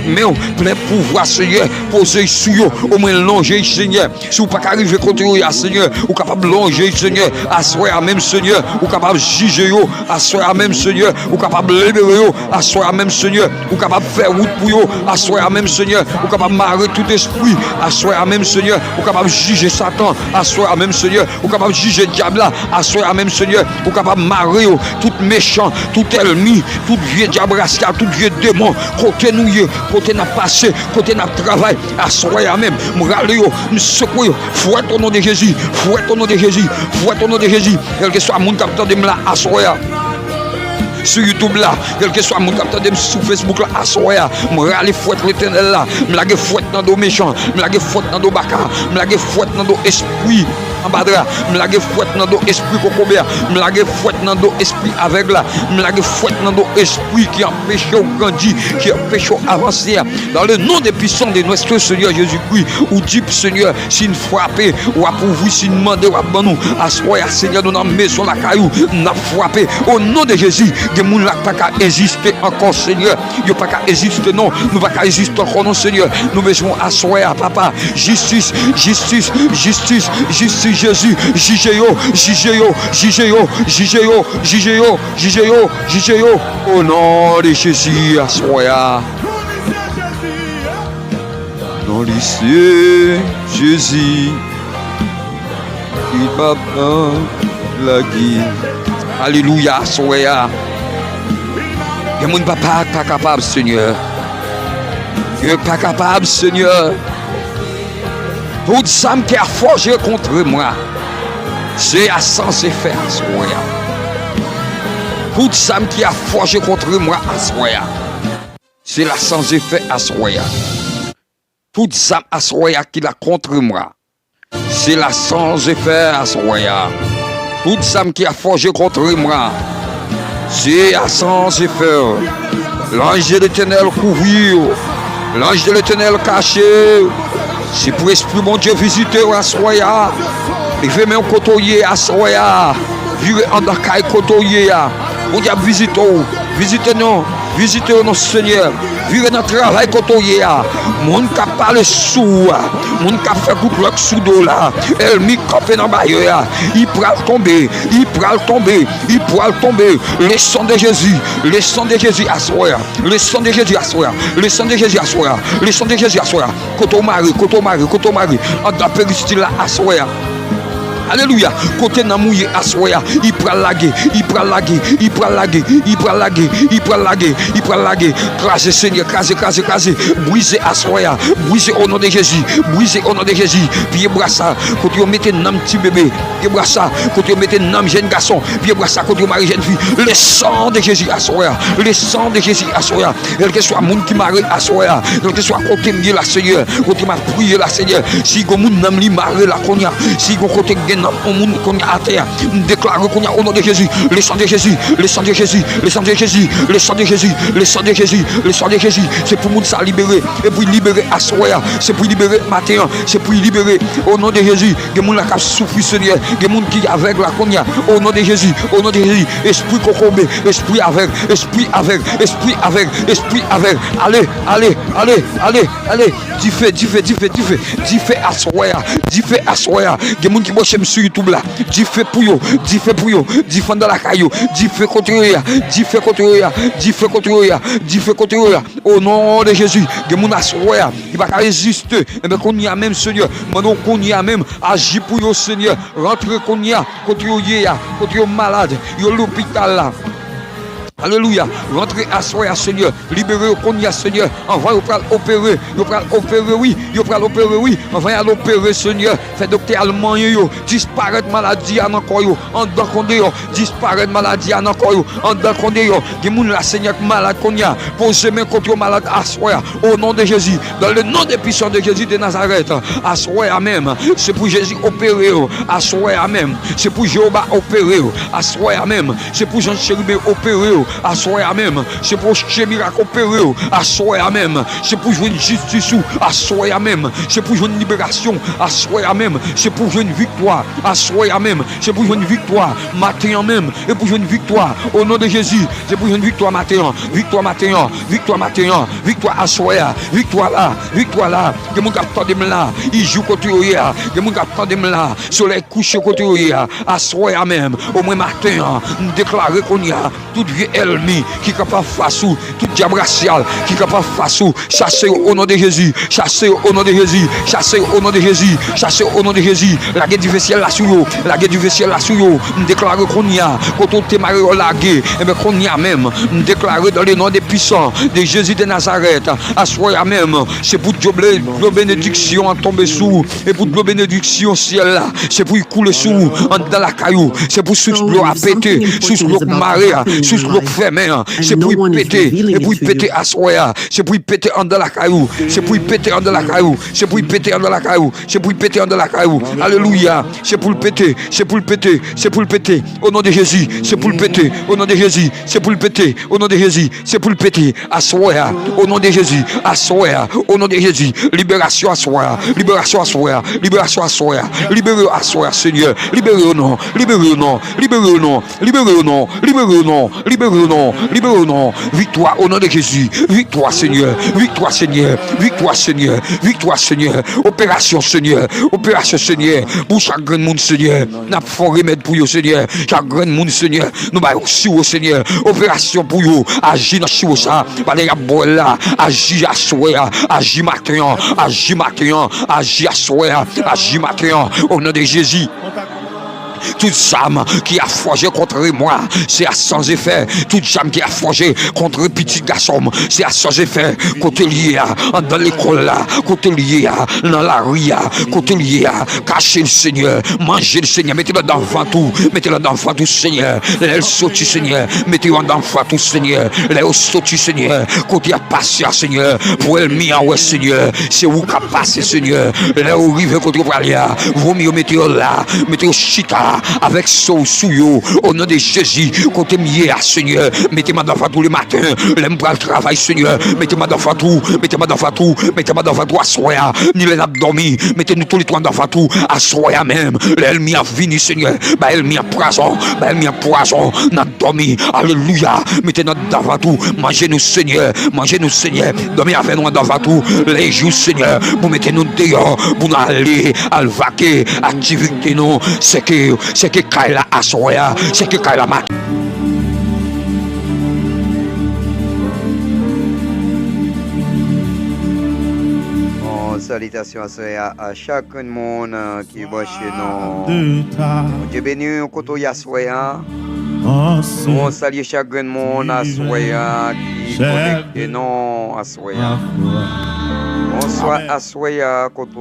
main, plein pouvoir, Seigneur, poser sur eux, au moins longer, Seigneur, si vous ne pouvez pas arriver contre eux, Seigneur, ou capable de longer, Seigneur, assoya même, Seigneur, ou capable de juger, assoya même, Seigneur, ou capable de libérer, assoya même, Seigneur, ou capable de faire route pour eux, assoya même, Seigneur, ou capable de marrer tout esprit, assoya même, Seigneur, ou capable de juger Satan, assoya même, Seigneur, ou capable de juger diable, assoya même, Seigneur, ou capable de marrer tout méchant, tout ennemi, tout vieux diable racial, tout vieux démon, côté nous, côté n'a passé, côté n'a travail, assoya même, m'ralé yo, m'secoué, fouette au nom de Jésus, fouette au nom de Jésus, fouette au nom de Jésus, quel que soit mon capteur de m'la, assoya. Sur YouTube là, quel que soit mon capteur de sur Facebook là, assoya, m'ralé fouette l'éternel là, m'lage fouette dans dos méchant, m'lage fouette dans dos baka, m'lage fouette dans dos esprit. en badra, me lage fouette dans dos esprit cocobert, me lage fouette dans dos esprit aveugle, me lage fouette dans dos esprit qui empêche au grandir, qui empêche au avancer. Dans le nom des puissants de notre Seigneur Jésus-Christ, ou dit Seigneur, si nous frappez, ou pour vous, si nous demandez, ou à nous, à soi, Seigneur, nous dans la maison, la caillou, nous avons frappé. Au nom de Jésus, des gens n'ont pas qu'à exister encore, Seigneur. Ils n'ont pas qu'à exister, non. Nous n'avons pas qu'à exister encore, non, Seigneur. Nous besoin à soi, papa. Justice, justice, justice, justice, Jésus. Jigéo, jigéo, jigéo, jigéo, jigéo, jigéo, jigéo. Au nom de Jésus, à soi. Dans le lycée, Jésus, il va prendre la guide. Alléluia, soya. Il n'y a pas capable, Seigneur. Il n'est pas capable, Seigneur. Tout ça qui a forgé contre moi, c'est à censé faire, soya. Tout ça qui a forgé contre moi, à soya. C'est la sans effet, à soya. Tout ça à soya qui l'a contre moi, c'est la sans effet, à soya. Tout ça qui a forgé contre moi, c'est à sans effet. L'ange de l'Éternel couvrir, l'ange de l'Éternel caché. C'est pour esprit mon Dieu visiter à soya. Il fait même côtoyer à soya. Vivre en Dakar côtoyer. Mon Dieu visitez-nous, visitez-nous Seigneur. Vivre dans le travail côtoyer. Mon qui parle sous, mon qui fait coup de sous d'eau là. Elle m'y campé dans le il pourra tomber, il pourra tomber, il pourra tomber. Le sang de Jésus, le sang de Jésus à soi, le sang de Jésus à soi, le sang de Jésus à soi, le sang de Jésus à soi. Côté Marie, en dans péristyle là à soi. Alléluia. Côté n'a mouillé à soya, il prend laguer, il prend laguer, il prend laguer, il prend laguer, il prend laguer, il prend laguer. Crasez Seigneur, crasez, brisez à soya, brisez au nom de Jésus, brisez au nom de Jésus. Pied brassa, côté vous mettez un petit bébé, pied brassa, côté vous mettez un jeune garçon, pied brassa, côté vous mariez jeune fille. Le sang de Jésus à soya, le sang de Jésus à soya. Quel que soit monde qui marie à soya, quel que soit côté mieux la Seigneur, côté m'a prié la Seigneur. Si go monde n'am li marie la konya, si go côté au monde qu'on a à terre, déclare qu'on a au nom de Jésus, le sang de Jésus, le sang de Jésus, le sang de Jésus, le sang de Jésus, le sang de Jésus, le sang de Jésus, c'est pour nous ça libérer, et pour libérer à soi, c'est pour libérer matin, c'est pour libérer au nom de Jésus, des gens qui souffrent Seigneur, des gens qui avec la conia, au nom de Jésus, esprit cocobé, esprit avec, esprit avec, esprit avec, esprit avec, allez, dis fait à soi, des gens qui bossent sur YouTube là, dis fait pour yo, dis fait dans la caillou, dis fait contre yo, au nom de Jésus, des gens à soi, il va pas résister, et bien qu'on y a même Seigneur, maintenant qu'on y a même agir pour yo Seigneur, rentrer qu'on y a, contre yo malade, yo l'hôpital là. Alléluia. Rentrez à soi, Seigneur. Libérez qu'on y a, Seigneur. Envoyez opérer. Oui. Envoyez à l'opérer, Seigneur. Fait docteur allemand, disparaître maladie à encore, en dedans qu'on est, disparaître maladie à encore, en dedans qu'on est, qui moun la Seigneur malade qu'on y a. Posez main contre malade à soi, au nom de Jésus. Dans le nom des puissants de Jésus de Nazareth. À soi même. C'est pour Jésus opérer. À soi même. C'est pour Jéhovah opérer. À soi même. C'est pour Jean Chérubin opérer. À soi même, c'est pour miracle opéré, à soi même, c'est pour jouer une justice, à soi même, c'est pour jouer une libération, à soi même, c'est pour jouer une victoire, à soi même, c'est pour jouer une victoire matin même, et pour jouer une victoire au nom de Jésus, c'est pour jouer une victoire matin, victoire à soi, victoire là, que mon capteur de là, il joue côté hier, que mon capteur de là, soleil couché côté hier, à soi même, au moins matin, déclarer qu'on y a toute vie ennemi qui est capable de faire tout diable racial qui est capable de faire chasser au nom de Jésus, chasser au nom de Jésus, chasser au nom de Jésus, chasser au nom de Jésus. La guerre du ciel là sur yo, la guerre du ciel là sur yo. Nous déclarer qu'on y a, quand on te marie la guerre, et bien qu'on y a même. Nous déclarer dans le nom des puissants de Jésus de Nazareth, à soi même. C'est pour de bénédiction en tomber sous, et pour de bénédiction ciel là, c'est pour y couler sous, dans la caillou, c'est pour sous l'eau à péter, sous l'eau marée, sous l'eau fermer, c'est pour péter, et pour péter à soya, c'est pour péter en de la caillou, c'est pour péter en de la caillou, c'est pour péter en de la caillou, c'est pour péter en de la caillou. Alléluia, c'est pour le péter, c'est pour le péter, c'est pour le péter. Au nom de Jésus, c'est pour le péter. Au nom de Jésus, c'est pour le péter. Au nom de Jésus, c'est pour le péter. À soya, au nom de Jésus, à soya, au nom de Jésus, libération à soya, libération à soya, libération à soya, libérez à soya, Seigneur, libérez au nom, libérez au nom, libérez au nom, libérez au nom, libérez au nom, libérez au nom, libérez au nom. Victoire au nom de Jésus, victoire Seigneur, victoire Seigneur, victoire Seigneur, victoire Seigneur, opération Seigneur, opération Seigneur, pour chaque grand monde Seigneur, n'a pas remède pour vous Seigneur, chaque grand monde Seigneur, nous baillons aussi au Seigneur, opération pour vous, agis dans ce ça, par les bois là, agis à soir, agis matin, agis matin, agis à soir, agis matin, au nom de Jésus. Toute âme qui a forgé contre moi, c'est à sans effet. Toute âme qui a forgé contre petit garçon, c'est à sans effet. Côté lié dans l'école là, côté lié dans la rue, côté lié cachez le Seigneur, mangez le Seigneur, mettez-le dans le ventre, mettez-le dans le ventre Seigneur. Les sautis Seigneur, mettez-le dans le ventre Seigneur. Les sautis Seigneur, côté à passer Seigneur, pour elle mis en ouais Seigneur, c'est où qu'a passé Seigneur. Les rive côté Valia, vous mettez-le là, mettez-le chita. Avec son souillot, au nom de Jésus, côté mié à Seigneur, mettez-moi dans Fatou le matin, l'aime pour le travail, Seigneur, mettez-moi dans Fatou, mettez-moi dans Fatou, mettez-moi dans Fatou à soya, ni les abdomis, mettez-nous tous les trois dans Fatou à soya même, elle m'y a vini, Seigneur, bah elle m'y a poison, bah elle m'y a poison, n'a dormi, alléluia, mettez-nous dans Fatou, mangez-nous, Seigneur, dormez avec nous dans Fatou, les jours, Seigneur, pour mettez-nous dehors, pour nous aller, à le vaquer, activité, non, c'est que Kaila Asoya, c'est que Kaila Mat. Salutations à chacun monde qui est chez nous. Dieu béni au côté Yassoya. Nous saluons chacun monde à Soya qui est connecté non à Soya. Bonsoir à Soya côté.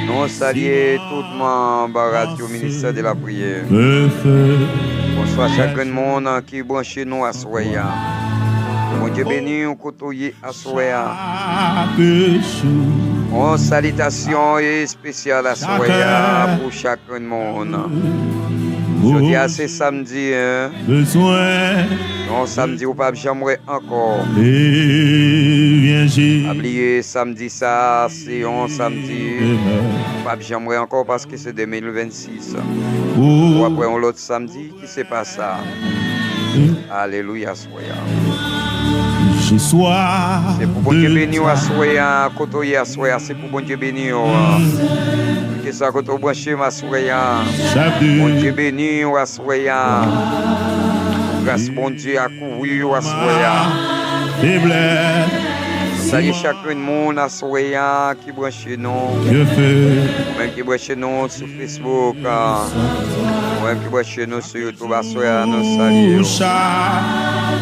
Nous saluons tout le monde à Radio Ministère de la Prière. Bonsoir chacun monde qui est branché nous à Soya. Bon Dieu béni, on côtoie à Soya. Une salutation spéciale à Soya pour chacun monde. Aujourd'hui, c'est samedi. Non, samedi, ou pas j'aimerais encore. Oubliez samedi, ça, c'est un samedi. Pas j'aimerais encore parce que c'est 2026. Ou après, on l'autre samedi, qui c'est pas ça. Alléluia, Soya. C'est pour bon Dieu béni à Soya, côté à Soya, c'est pour bon Dieu béni. Que ça côté branché ma Soya. Bon Dieu béni à Soya. Grâce bon Dieu à courir à Soya. Salut chacun monde à Soya qui branche nous. Même qui branche nous sur Facebook. Même qui branche nous sur YouTube à Soya, nous saluons.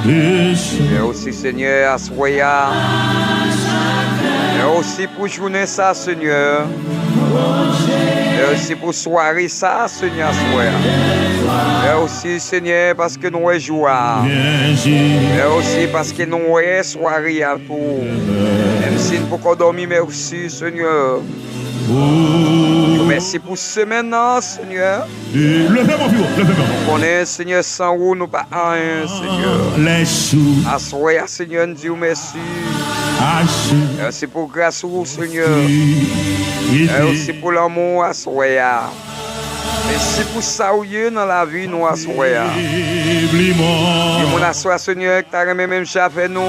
Et aussi Seigneur à Soya. Et aussi pour journée ça Seigneur. Et aussi pour soirée ça Seigneur à Soya. Et aussi Seigneur parce que nous sommes joie. Et aussi parce que nous sommes soirée à tout. Même si nous pouvons dormir, merci Seigneur. Merci pour ce semaine, Seigneur. Nous connaissons, Seigneur, sans vous, nous pas rien, Seigneur. Assoya, Seigneur, nous disons merci. Merci pour grâce, Seigneur. Merci pour l'amour, Assoya. Merci pour ça, dans la vie, nous, Assoya. Et mon Assoya, Seigneur, que tu as même fait nous.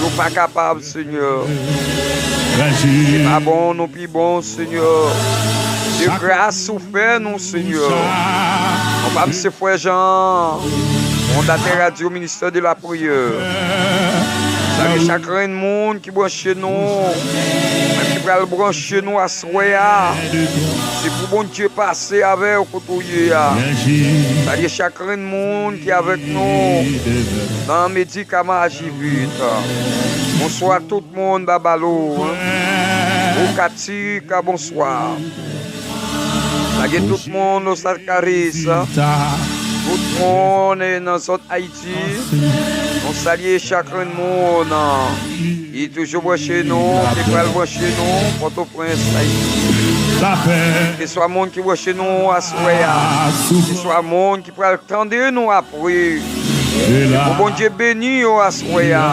Nous pas capables, Seigneur. C'est pas bon, nous plus bon, Seigneur. De grâce souffert, nous, Seigneur. On va se faire Jean. On date Radio Ministère de la Prière. Salut chacun monde qui branche nous. Même qui va le brancher nous à Soya. C'est pour bon Dieu passer avec au côté. Salut chacun monde qui est avec nous. Dans les médicaments à vite. Bonsoir tout le monde, Babalo. Katika, bonsoir. Salut tout le monde, au Sarkaris. Tout le monde est dans notre Haïti. On salue chacun de monde. Il est toujours chez nous, qui va chez nous, Port-au-Prince, Haïti. La paix. Que soit monde qui va chez nous à Soya. Que soit monde qui peut attendre nous après. Que bon Dieu béni à Soya.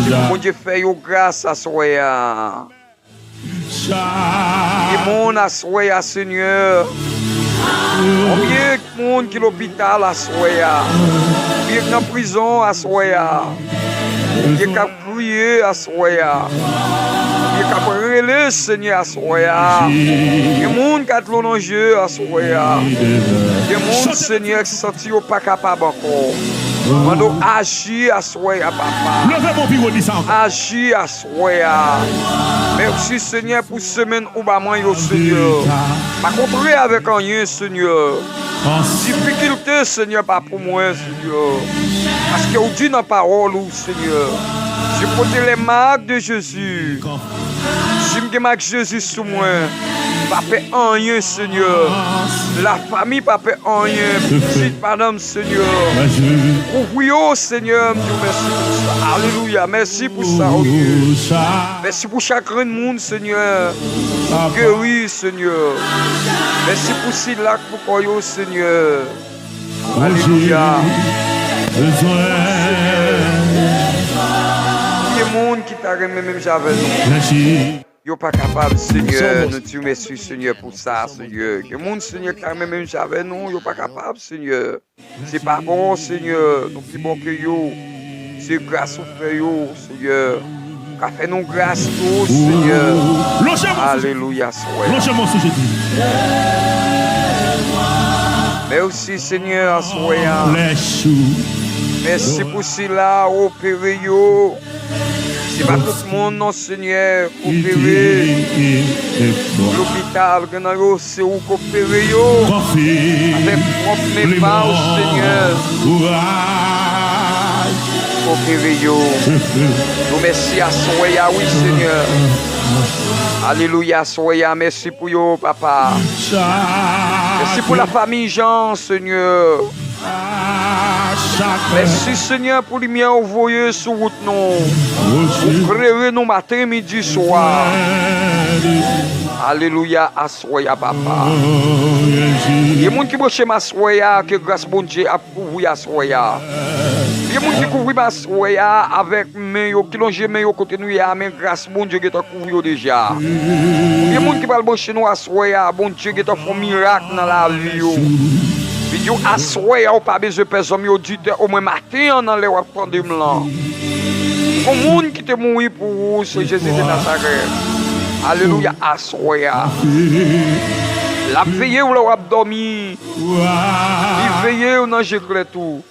Que bon Dieu fait grâce à Soya. Que monde à Soya, Seigneur. Combien de monde qui est l'hôpital à Soya. Combien qui est en prison à Soya. Combien qui a prié à Soya. Il y a relé Seigneur à Soya. Il y a des gens qui ont l'en jeu à Soya. Il y a des gens Seigneur qui sont pas capables encore. On doit agir à Soya, papa. Agir à Soya. Merci Seigneur pour semaine où va manger Seigneur. Pas compris avec rien Seigneur. Difficulté Seigneur pas pour moi Seigneur. Parce que vous dites dans la parole Seigneur. Je porte les marques de Jésus. Si je marque Jésus sur moi, pas fait rien, Seigneur. La famille pas fait rien. Petite madame, Seigneur. Ouvre-yo, Seigneur. Merci pour ça. Alléluia. Merci pour ça, oh Dieu. Merci pour chacun de monde, Seigneur. Guéri, Seigneur. Merci pour Silac, pour Koyo, Seigneur. Alléluia. Il y a des gens qui t'a remis même j'avais nous. Ils sont pas capables, Seigneur. Nous te remercions, Seigneur, pour ça, Seigneur. Il y a des gens, Seigneur, qui t'a remis même j'avais nous. Ils sont pas capables, Seigneur. C'est pas bon, Seigneur. Nous plus bon que yo. C'est grâce au frère, Seigneur. Qu'a fait nous grâce, tout, Seigneur. Alléluia, Seigneur. Merci, Seigneur, Seigneur. Merci pour cela, opéré yo. C'est pas tout le monde, non, Seigneur, opéré. L'hôpital, c'est où opéré yo. Avec propre mémoire, Seigneur. Opéré yo. Nous merci à Soya, oui, Seigneur. Alléluia, Soya, merci pour yo, papa. Merci pour la famille Jean, Seigneur. Merci Seigneur pour les lumière envoyées sur route non. Pour créer nos matin, midi, soir. Alléluia, à Soya, papa. Il y a des gens qui vont chez ma Soya, que grâce bon Dieu a couvert à Soya. Il y a des gens qui couvrent ma Soya avec mes qui l'ont jamais côté nous, mais grâce bon Dieu qui t'a couvert déjà. Il y a des gens qui vont chez nous à Soya, bon Dieu qui t'a fait un miracle dans la vie. Yo assoya ou pas besoin de personne yo dit au moins matin on allait prendre de là. Au monde qui te mourir pour vous c'est Jésus de Nazareth. Alléluia assoya. La veille ou la dormi. Il veille ou non je crée tout.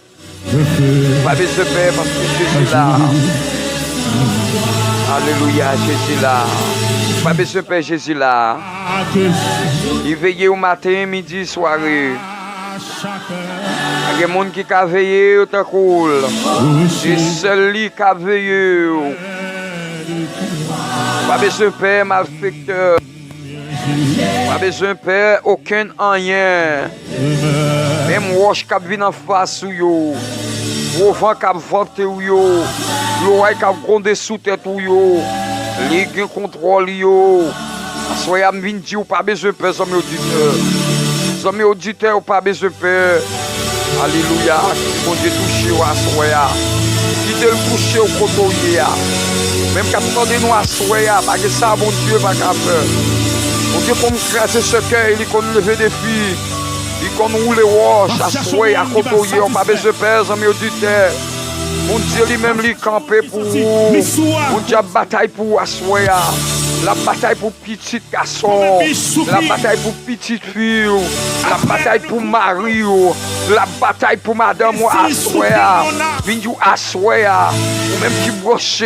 Pas besoin de paix parce que Jésus là. Alléluia Jésus là. Pas besoin de paix Jésus là. Il veille au matin, midi, soirée. Il y a des gens qui ont veillé au cool. C'est celui qui a veillé. Pas besoin de père malfecteur. Pas besoin de père aucun rien. Même roche qui a vu en face ou yo. Le vent qui a vanté ou yo. L'oreille qui a grondé sous tête ou yo. Les gens contrôlent yo. Soyez venu dire pas besoin de père, mes auditeurs. Mes auditeurs, pas besoin de peur. Alléluia. Bon Dieu touché à Soya. Qui te le touché au côté. Même quand nous à Soya, parce que ça, bon Dieu, pas qu'à peur. Bon Dieu, pour me craser ce cœur, il qu'on lever des filles. Il qu'on roule les roches à Soya, à côté. On pas besoin de peur, mes auditeurs. Mon Dieu lui-même, il campé pour vous. Mon Dieu, bataille pour Soya. La bataille pour petit garçon, la bataille pour petite fille, la bataille pour mari, la bataille pour madame Assoya, Vindu Assoya, ou même qui broche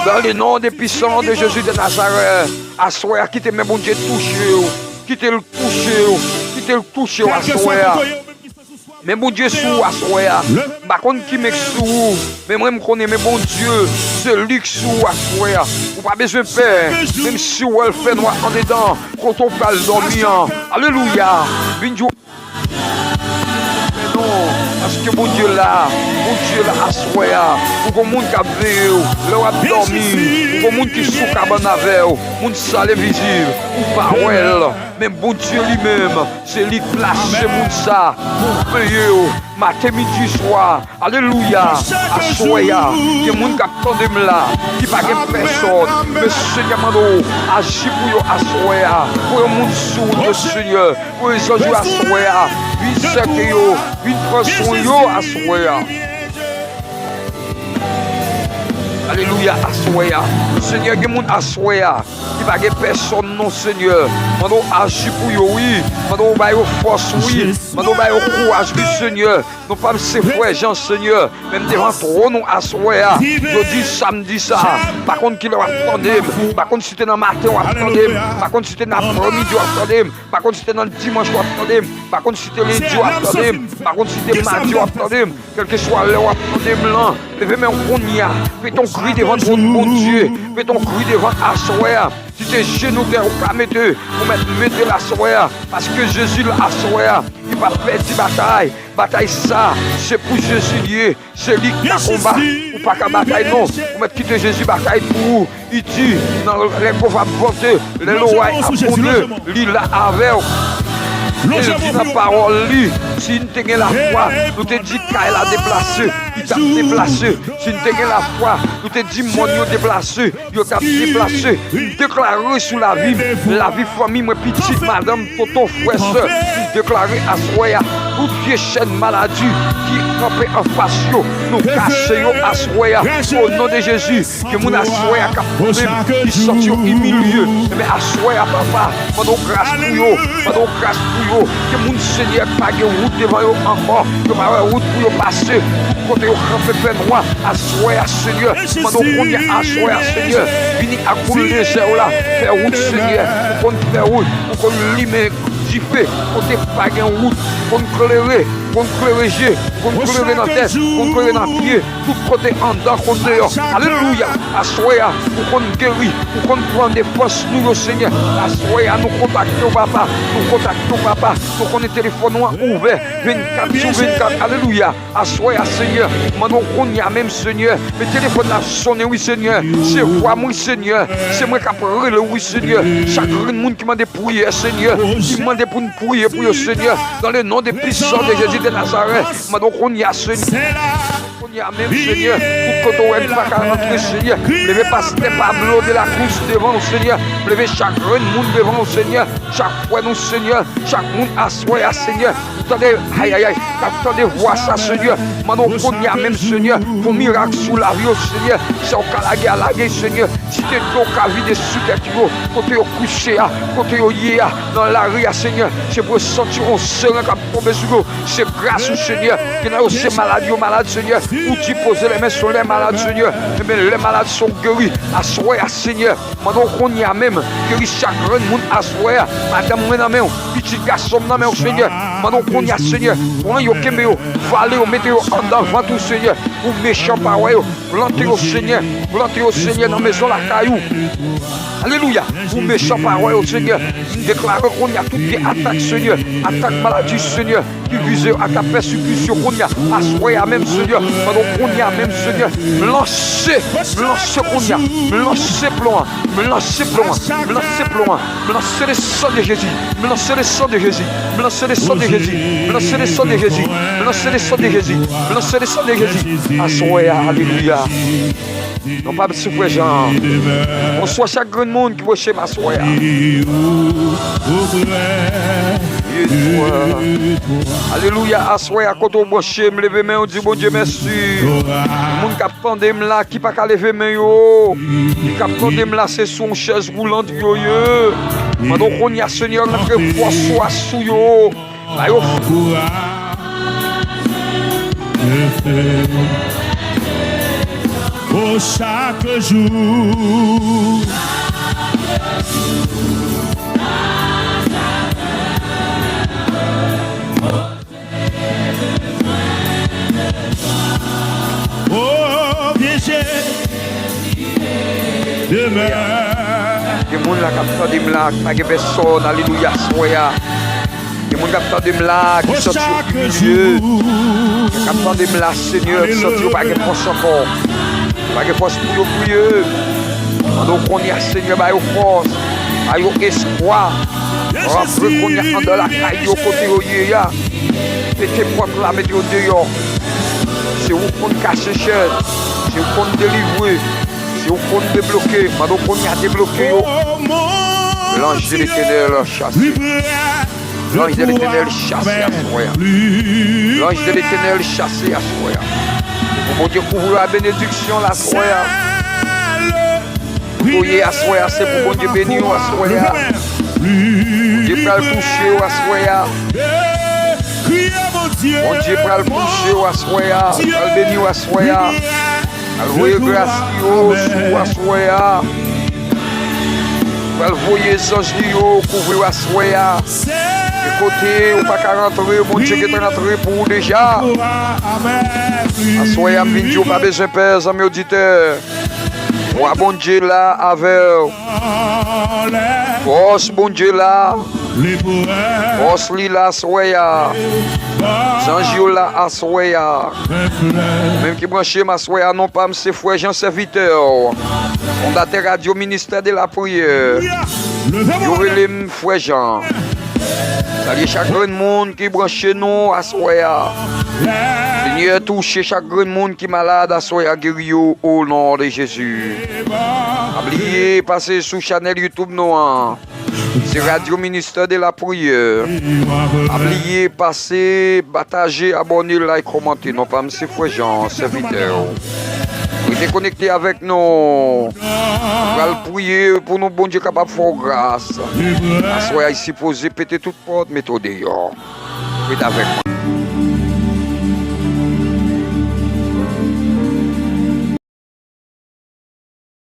dans le nom des puissants de Jésus de Nazareth. Assoya, qui te met bon Dieu touché, qui te le touché, Assoya. Mais bon Dieu sous Assoya, par contre qui m'est sous, mais moi je connais mais bon Dieu, celui qui sous Assoya, ou pas besoin de faire, même si on le fait noir en dedans, quand on parle dormir, alléluia, Vindu. parce que mon Dieu là, à soya, pour monde qui a veillé, leur a dormi, pour monde qui sous cabane avec, monde salé visible, ou parole, même bon Dieu lui-même, c'est lui placé monde ça, pour payer, matin, midi, soir, alléluia, à soya, il y a monde qui attend là, qui pas personne, mais Seigneur Mando, agis pour eux à soya, pour le monde sourd, le Seigneur, pour les gens à soya, une secret, une transformation à soya. Alléluia, Assoya. Seigneur, il y a des gens Assoya. Il n'y a pas personne, non, Seigneur. Mando agis pour eux, oui. Mando baille force, oui. Mando baille courage, oui, Seigneur. Nous pas ces frères, Jean, Seigneur. Même devant trop, nous Assoya. Je dis samedi ça. Par contre, qui leur attendait. Par contre, si tu es dans le matin, on attendait. Par contre, si tu es dans l'après-midi, on attendait. Par contre, si tu es dans le dimanche, on attendait. Par contre, si tu es lundi, on attendait. Par contre, si tu es mardi, on attendait. Quel que soit l'heure, on attendait. Levez-moi un cognac. Fais ton cri devant ton bon Dieu. Fais ton cri devant Assoya. Si tu es genoux, tu es mettre la soya. Parce que Jésus l'a soya. Il va perdre la bataille. Bataille ça, c'est pour Jésus lié. C'est lui qui a combat. Ou pas qu'à bataille, non. Vous mettez quitter Jésus, bataille pour vous. Il dit, dans les pauvres voter, les lois à fondre, l'île avec. Il dit la parole, lui, si nous avons la foi, nous te dit qu'elle a déplacé, il t'a déplacé. Si nous avons la foi, nous te dit mon Dieu déplacé, il t'a déplacé. Déclaré sur la vie famille, moi petite madame, tonton, frère, soeur, déclaré à Soya, toute vieille chaîne maladie qui campait en face, nous cassons à Soya, au nom de Jésus, que mon Soya qui sortit humilié, mais à Soya, papa, pendant grâce pour eux, pendant grâce pour eux, que mon Seigneur pas de route devant eux encore, que ma route pour eux passer, pour côté au campé fait noir, à Soya, Seigneur, pendant qu'on est à Soya, Seigneur, vini à couler là, faire route, Seigneur, pour qu'on fait route, pour qu'on lime. Fait, côté pas de route, qu'on clairer, qu'on clairer, qu'on clairer dans la tête, qu'on clairer dans le pied, tout côté en dedans, qu'on dehors. Alléluia, à soya, pour qu'on guérit, pour qu'on prenne des forces, nous, le Seigneur. À soya, nous contactons papa, pour qu'on ait téléphone ouvert, 24 sur 24. Alléluia, à soya, Seigneur. Maintenant, qu'on y a même, Seigneur. Le téléphone a sonné, oui, Seigneur. C'est moi, mon Seigneur. C'est moi qui a parlé, oui, Seigneur. Chaque monde qui m'a dépouillé, Seigneur. Qui m'a pour nous prier pour le Seigneur dans le nom des puissants de Jésus de Nazareth. Maintenant qu'on y a Seigneur. On y a même Seigneur. Pour que tu n'aies pas rentrer Seigneur. Levez pasteur Pablo de la Cruz devant le Seigneur. Levez chaque monde devant le Seigneur. Chaque fois nous Seigneur. Chaque monde assoyé à Seigneur. Attendez, aïe aïe aïe. Attendez voir ça Seigneur. Maintenant qu'on y a même Seigneur. Pour miracle sous la vie au Seigneur. C'est au calagé à la guerre Seigneur. Si tu es donc à vie de sous-tête, côté au couché, côté au yéa, dans la rue Seigneur. C'est pour sentir un serein qui a tombé sur nous. C'est grâce au Seigneur. Qui n'a aussi maladie aux malades Seigneur. Où tu poses les mains sur les malades Seigneur. Mais les malades sont guéris. Assoyez à Seigneur. Maintenant qu'on y a même guéri chaque monde assoyez. Madame, moi, petit garçon, au Seigneur. Maintenant qu'on y a Seigneur. Pour nous, valez au météo en avant tout Seigneur. Pour méchant parole. Plantez au Seigneur. Plantez au Seigneur dans la maison la caillou. Alléluia. Pour méchant parole au Seigneur. Déclarez qu'on y a toutes les attaques Seigneur. Attaque maladie Seigneur. Qui vise à ta persécution qu'on y a. Assoyez à même Seigneur. Pendant qu'on y a même Seigneur. Lancez qu'on y a. Lancez plomb. Lancez le sang de Jésus. Lancez le sang de Jésus. Lancez le sang de Jésus. Lancez le sang de Jésus. Lancez le sang de Jésus. Lancez le sang de Jésus. Assoyez. Alléluia. Non pas souffrir Jean. On soit chaque grand monde qui va chez ma soya. Alléluia, assoya quand on boche, me lever main, on dit bon Dieu merci. Moun qui attendait là, qui pas qu'à lever main yo. Qui attendait là, c'est son chaise roulante yo yo. Pendant qu'on y a Seigneur, notre foi soit sous yo. Là yo. Oh, chaque jour. Oh, viens demain. Il y a des gens qui ont personne, alléluia, soya. Il y a des gens capteur de là, qui sortent au milieu. Le capteur de là, Seigneur, qui sortent pas de force encore. Pas de force pour prier. Donc on y a Seigneur, bah force, bah espoir. Rappelez qu'on y a dans la caille au côté où il y a. Mettez proclamer Dieu dehors. C'est où qu'on cache les chaînes. C'est où qu'on délivre. C'est où qu'on débloquer. Donc on y a débloqué. L'ange de l'Éternel chasse. L'ange de l'Éternel chasse à soi. L'ange de l'Éternel chasse à soi. Pour Dieu couvrir la bénédiction la soi. Pour Dieu à soi, c'est pour bon Dieu bénir à soi. Dieu peut le toucher à soi. Bon Dieu peut le toucher à soi. Le bénir à soi. Le grâce à soi. Pour le voyer les anges couvrir à soi. De côté, ou pas qu'à rentrer, mon Dieu qui est rentré pour vous déjà. Assoya Mindio, pas besoin de pèse, amis auditeurs. Ou à bon Dieu là, avec. Force, bon Dieu là. Force li là, soya. Zanjio là, assoya. Même qui branché ma soya, non pas, c'est frère Jean Serviteur. Fondateur Radio Ministère de la Prière. Yorele frère Jean. Salut chaque grand monde qui branche nous à soya. Seigneur touche chaque grand monde qui est malade à soya guéri au nom de Jésus. Oubliez passer sur channel YouTube nous. C'est Radio Ministère de la Prière. Oubliez passer, partager, abonner, like, commenter. Non pas monsieur frère Jean, serviteur. Vous êtes connecté avec nous. On va prier pour nous, bon Dieu, capable de faire grâce. Soyez ici posé, péter toute porte, mettez dehors. Vous êtes avec moi.